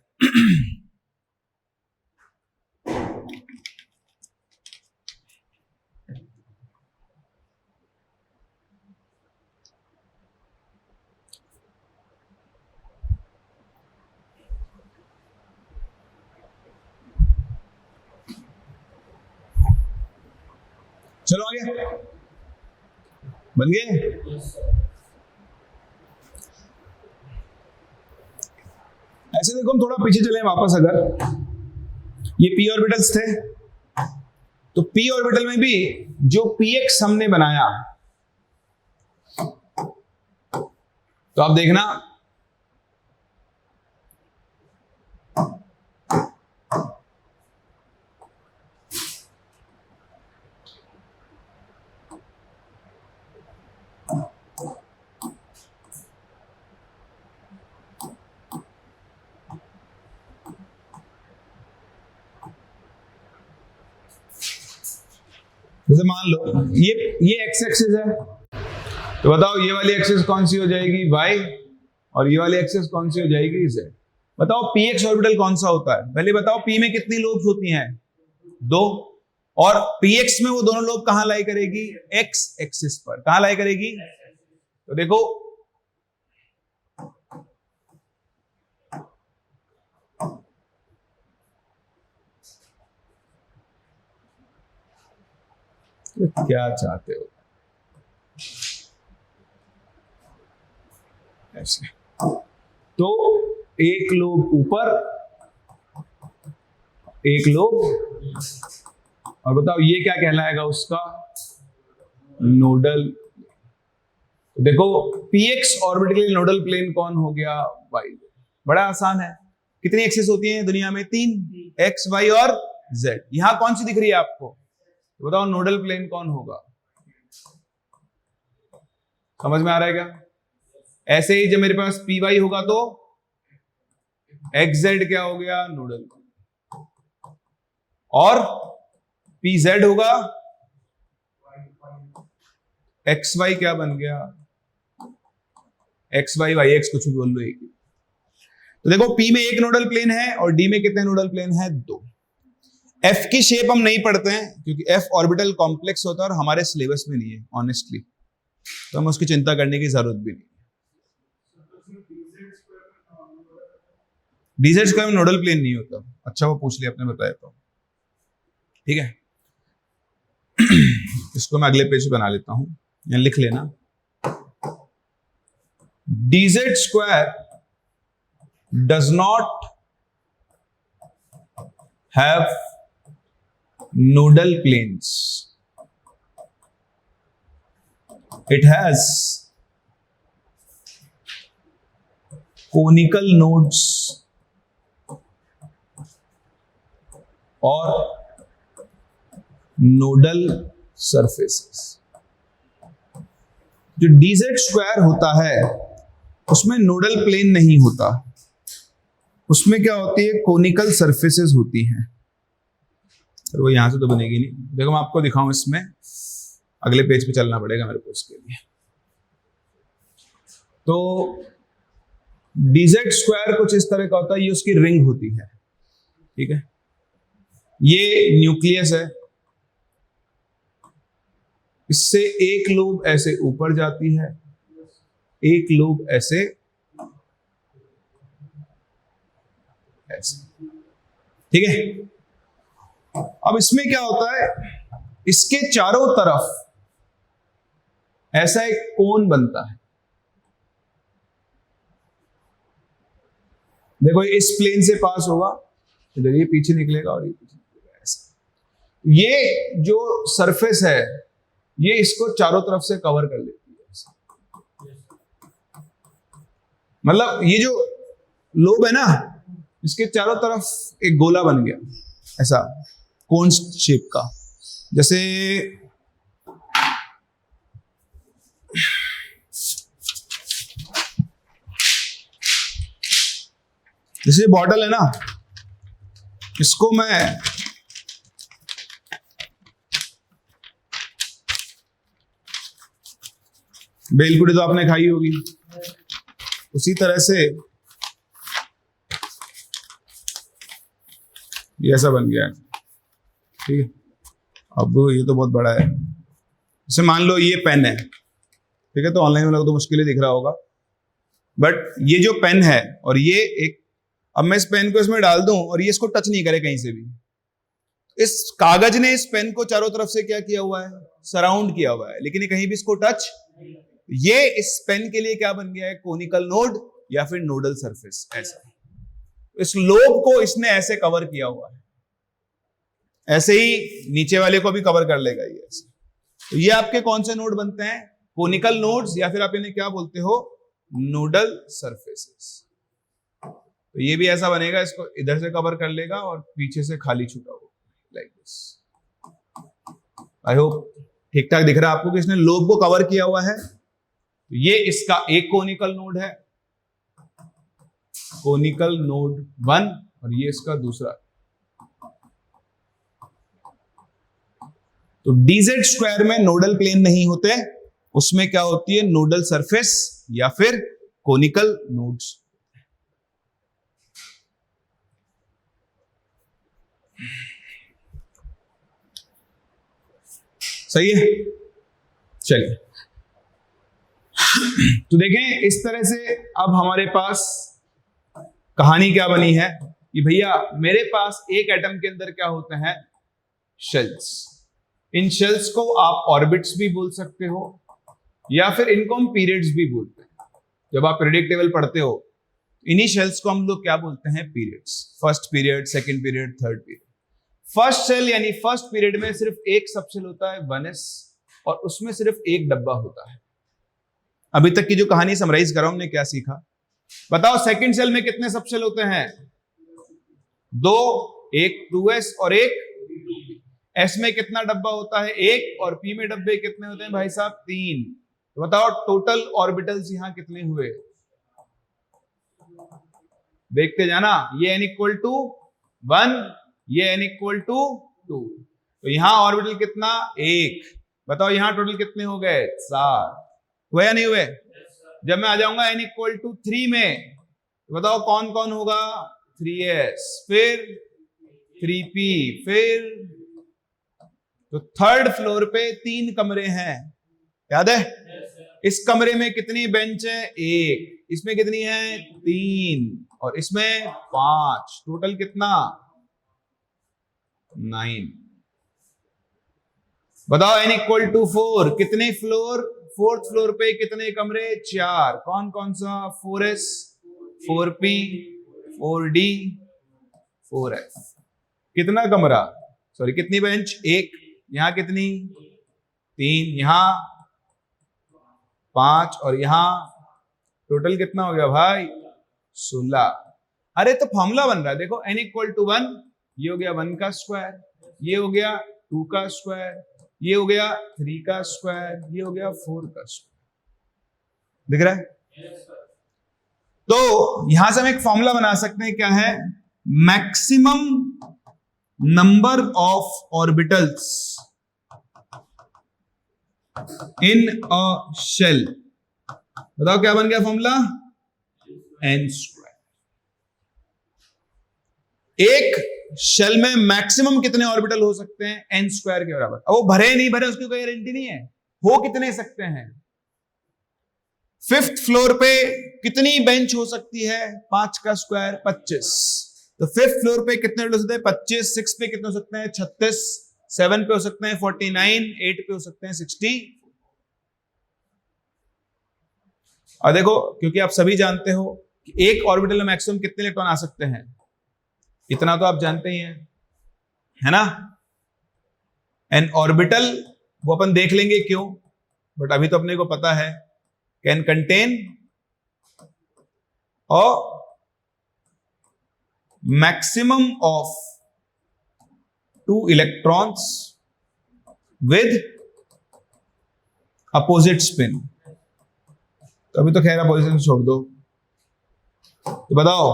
S1: चलो आगे, बन गए? ऐसे देखो, हम थोड़ा पीछे चले वापस। अगर ये p ऑर्बिटल्स थे, तो p ऑर्बिटल में भी जो px हमने बनाया, तो आप देखना जैसे मान लो ये एक्स एक्सिस है, तो बताओ ये वाली एक्सिस कौन सी हो जाएगी? y, और ये वाली एक्सिस कौन सी हो जाएगी? z। बताओ px ऑर्बिटल कौन सा होता है? पहले बताओ p में कितनी लोब्स होती हैं? 2। और px में वो दोनों लोब कहां लाई करेगी? x एक्सिस पर। कहां लाई करेगी? तो देखो क्या चाहते हो? ऐसे तो एक लोब ऊपर, एक लोब, और बताओ ये क्या कहलाएगा उसका? नोडल। देखो px ऑर्बिटल के नोडल प्लेन कौन हो गया? y। बड़ा आसान है। कितनी एक्सिस होती है दुनिया में? 3, x, y और z। यहां कौन सी दिख रही है आपको? तो बताओ नोडल प्लेन कौन होगा? समझ में आ रहा है क्या? ऐसे ही जब मेरे पास पी वाई होगा तो एक्स जेड क्या हो गया? नोडल। और पी जेड होगा, एक्स वाई क्या बन गया? एक्स वाई वाई एक्स, कुछ भी बोल लो एक। तो देखो पी में एक नोडल प्लेन है और डी में कितने नोडल प्लेन है? 2। एफ की शेप हम नहीं पढ़ते हैं क्योंकि एफ ऑर्बिटल कॉम्प्लेक्स होता है और हमारे सिलेबस में नहीं है ऑनेस्टली, तो हमें उसकी चिंता करने की जरूरत भी नहीं। डीजेड स्क्वायर में नोडल प्लेन नहीं होता। अच्छा वो पूछ लिया आपने, बताया तो ठीक है। इसको मैं अगले पेज पे बना लेता हूं, या लिख लेना। DZ square does not have nodal planes. It has conical nodes और nodal surfaces. जो dz स्क्वायर होता है उसमें नोडल प्लेन नहीं होता, उसमें क्या होती है? कोनिकल सरफेसेस होती हैं। तो वो यहां से तो बनेगी नहीं। देखो मैं आपको दिखाऊं, इसमें अगले पेज पे चलना पड़ेगा मेरे को उसके लिए। तो डीजेड स्क्वायर कुछ इस तरह का होता है, ये उसकी रिंग होती है, ठीक है। ये न्यूक्लियस है, इससे एक लोब ऐसे ऊपर जाती है, एक लोब ऐसे ऐसे, ठीक है। अब इसमें क्या होता है? इसके चारों तरफ ऐसा एक कोन बनता है। देखो इस प्लेन से पास होगा, इधर ये पीछे निकलेगा और ये पीछे निकलेगा, ऐसे। ये जो सरफेस है ये इसको चारों तरफ से कवर कर लेती है। मतलब ये जो लोब है ना, इसके चारों तरफ एक गोला बन गया, ऐसा कोन शेप का। जैसे जैसे बॉटल है ना, इसको मैं बेलपुड़ी तो आपने खाई होगी, उसी तरह से ये ऐसा बन गया है, ठीक है। अब ये तो बहुत बड़ा है, जैसे मान लो ये पेन है, ठीक है, तो ऑनलाइन वाला को तो मुश्किल ही दिख रहा होगा, बट ये जो पेन है और ये एक, अब मैं इस पेन को इसमें डाल दूं और ये इसको टच नहीं करे कहीं से भी, इस कागज ने इस पेन को चारों तरफ से क्या किया हुआ है, सराउंड किया हुआ है, लेकिन ये कहीं भी इसको टच, ये इस पेन के लिए क्या बन गया है, कोनिकल नोड या फिर नोडल सरफेस। ऐसा इस लोब को इसने ऐसे कवर किया हुआ है, ऐसे ही नीचे वाले को भी कवर कर लेगा ये ऐसे। तो ये आपके कौन से नोड बनते हैं, कोनिकल नोड्स, या फिर आप इन्हें क्या बोलते हो, नोडल सरफेसेस। तो ये भी ऐसा बनेगा, इसको इधर से कवर कर लेगा और पीछे से खाली छूटा होगा, लाइक दिस। आई होप ठीक ठाक दिख रहा है आपको कि इसने लोब को कवर किया हुआ है। तो ये इसका एक कोनिकल नोड है, कोनिकल नोड 1, और ये इसका दूसरा। तो डीजेड स्क्वायर में नोडल प्लेन नहीं होते, उसमें क्या होती है, नोडल सरफेस या फिर कोनिकल नोड्स। सही है, चलिए। तो देखें इस तरह से अब हमारे पास कहानी क्या बनी है कि भैया मेरे पास एक एटम के अंदर क्या होते हैं, शेल्स। इन शेल्स को आप ऑर्बिट्स भी बोल सकते हो या फिर इनको हम पीरियड्स भी बोलते हैं। जब आप पीरियडिक टेबल पढ़ते हो, इन्हीं शेल्स को हम लोग क्या बोलते हैं, periods. First period, second period, third period. First shell यानी फर्स्ट पीरियड में सिर्फ एक सबशेल होता है 1s, और उसमें सिर्फ एक डब्बा होता है। अभी तक की जो कहानी समराइज करा, हमने क्या सीखा बताओ। सेकंड शेल में कितने सबशेल होते हैं, 2, एक 2s और एक s में कितना डब्बा होता है, 1, और p में डब्बे कितने होते हैं भाई साहब, 3। तो बताओ टोटल ऑर्बिटल्स यहां कितने हुए, देखते जाना। ये n इक्वल टू 1, ये n इक्वल टू 2, तो यहां ऑर्बिटल कितना, 1। बताओ यहां टोटल कितने हो गए, 4। हुए या नहीं हुए। जब मैं आ जाऊंगा n इक्वल टू 3 में, तो बताओ कौन कौन होगा, 3s, फिर 3p, फिर तो थर्ड फ्लोर पे 3 कमरे हैं, याद है। इस कमरे में कितनी बेंच है, 1, इसमें कितनी है, 3, और इसमें 5, टोटल कितना, 9। बताओ n इक्वल टू 4, कितने फ्लोर, फोर्थ फ्लोर पे कितने कमरे, 4, कौन कौन सा, 4s, 4p, 4d, 4f। कितना कमरा, सॉरी कितनी बेंच, 1, यहां कितनी, 3, यहां 5, और यहां टोटल कितना हो गया भाई, 16। अरे तो फॉर्मूला बन रहा है, देखो n इक्वल टू 1, ये हो गया 1 का स्क्वायर, ये हो गया 2 का स्क्वायर, ये हो गया 3 का स्क्वायर, ये हो गया 4 का स्क्वायर। दिख रहा है। तो यहां से हम एक फॉर्मूला बना सकते हैं, क्या है, maximum number of orbitals in a shell. बताओ क्या बन गया फॉर्मूला, n स्क्वायर। एक शेल में मैक्सिमम कितने ऑर्बिटल हो सकते हैं, n स्क्वायर के बराबर। अब वो भरे नहीं भरे उसकी कोई गारंटी नहीं है, हो कितने सकते हैं। फिफ्थ फ्लोर पे कितनी बेंच हो सकती है, 5 का स्क्वायर 25। तो फिफ्थ फ्लोर पे कितने हो सकते हैं, 25। 6 पे कितने हो सकते हैं, 36। 7 पे हो सकते हैं 49। 8 पे हो सकते हैं 60। और देखो, क्योंकि आप सभी जानते हो कि एक ऑर्बिटल में मैक्सिमम कितने इलेक्ट्रॉन आ सकते हैं, इतना तो आप जानते ही हैं, है ना। एन ऑर्बिटल वो अपन देख लेंगे क्यों, बट अभी तो अपने को पता है, can contain a maximum of 2 electrons with opposite spin. तो अभी तो खैर अपोजिट छोड़ दो। तो बताओ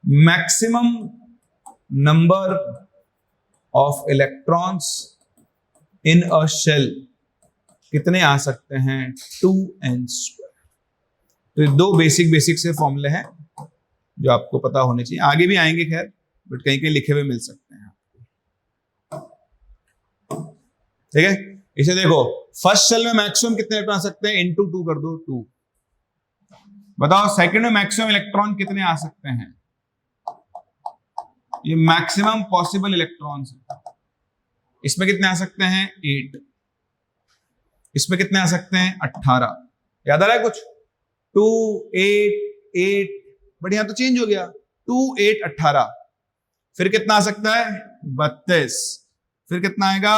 S1: maximum number of electrons in a shell कितने आ सकते हैं? 2n²। तो ये दो बेसिक से फॉर्मूले हैं जो आपको पता होने चाहिए, आगे भी आएंगे खैर, बट कहीं कहीं लिखे हुए मिल सकते हैं। ठीक है, इसे देखो, फर्स्ट शेल में मैक्सिमम कितने इलेक्ट्रॉन आ सकते हैं? इनटू 2 कर दो, 2। बताओ सेकंड में मैक्सिमम इलेक्ट्रॉन कितने आ सकते हैं? ये मैक्सिमम पॉसिबल इलेक्ट्रॉन्स है। इसमें कितने आ सकते हैं? 8। इसमें कितने आ सकते हैं? 18। याद आ रहा है कुछ? 2 8 8, बट यहां तो चेंज हो गया, 2 8 18। फिर कितना आ सकता है? 32। फिर कितना आएगा?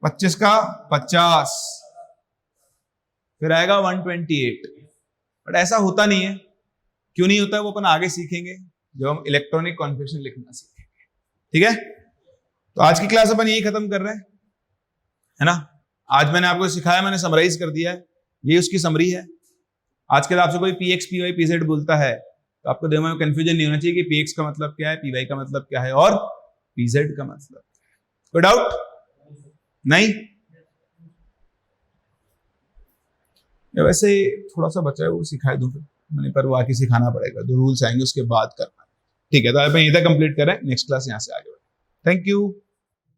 S1: 25 का 50। फिर आएगा 128। बट ऐसा होता नहीं है। क्यों नहीं होता है वो अपन आगे सीखेंगे जब हम इलेक्ट्रॉनिक कॉन्फ़िगरेशन लिखना सीखेंगे। ठीक है, तो आज की क्लास अपन यही खत्म कर रहे हैं, है ना। आज मैंने आपको सिखाया, मैंने समराइज कर दिया है, ये उसकी समरी है। आज के बाद आपसे कोई px py pz बोलता है तो आपको दिमाग में कंफ्यूजन नहीं होना चाहिए कि px का मतलब क्या है, py का मतलब क्या है और pz का मतलब। कोई डाउट नहीं? वैसे थोड़ा सा बचा है, वो सिखा दूं फिर मैंने, पर वो आके सिखाना पड़ेगा, जो रूल्स आएंगे उसके बाद करना। ठीक है, तो आप यहीं तक कंप्लीट करें, नेक्स्ट क्लास यहां से आगे बढ़े। Thank you.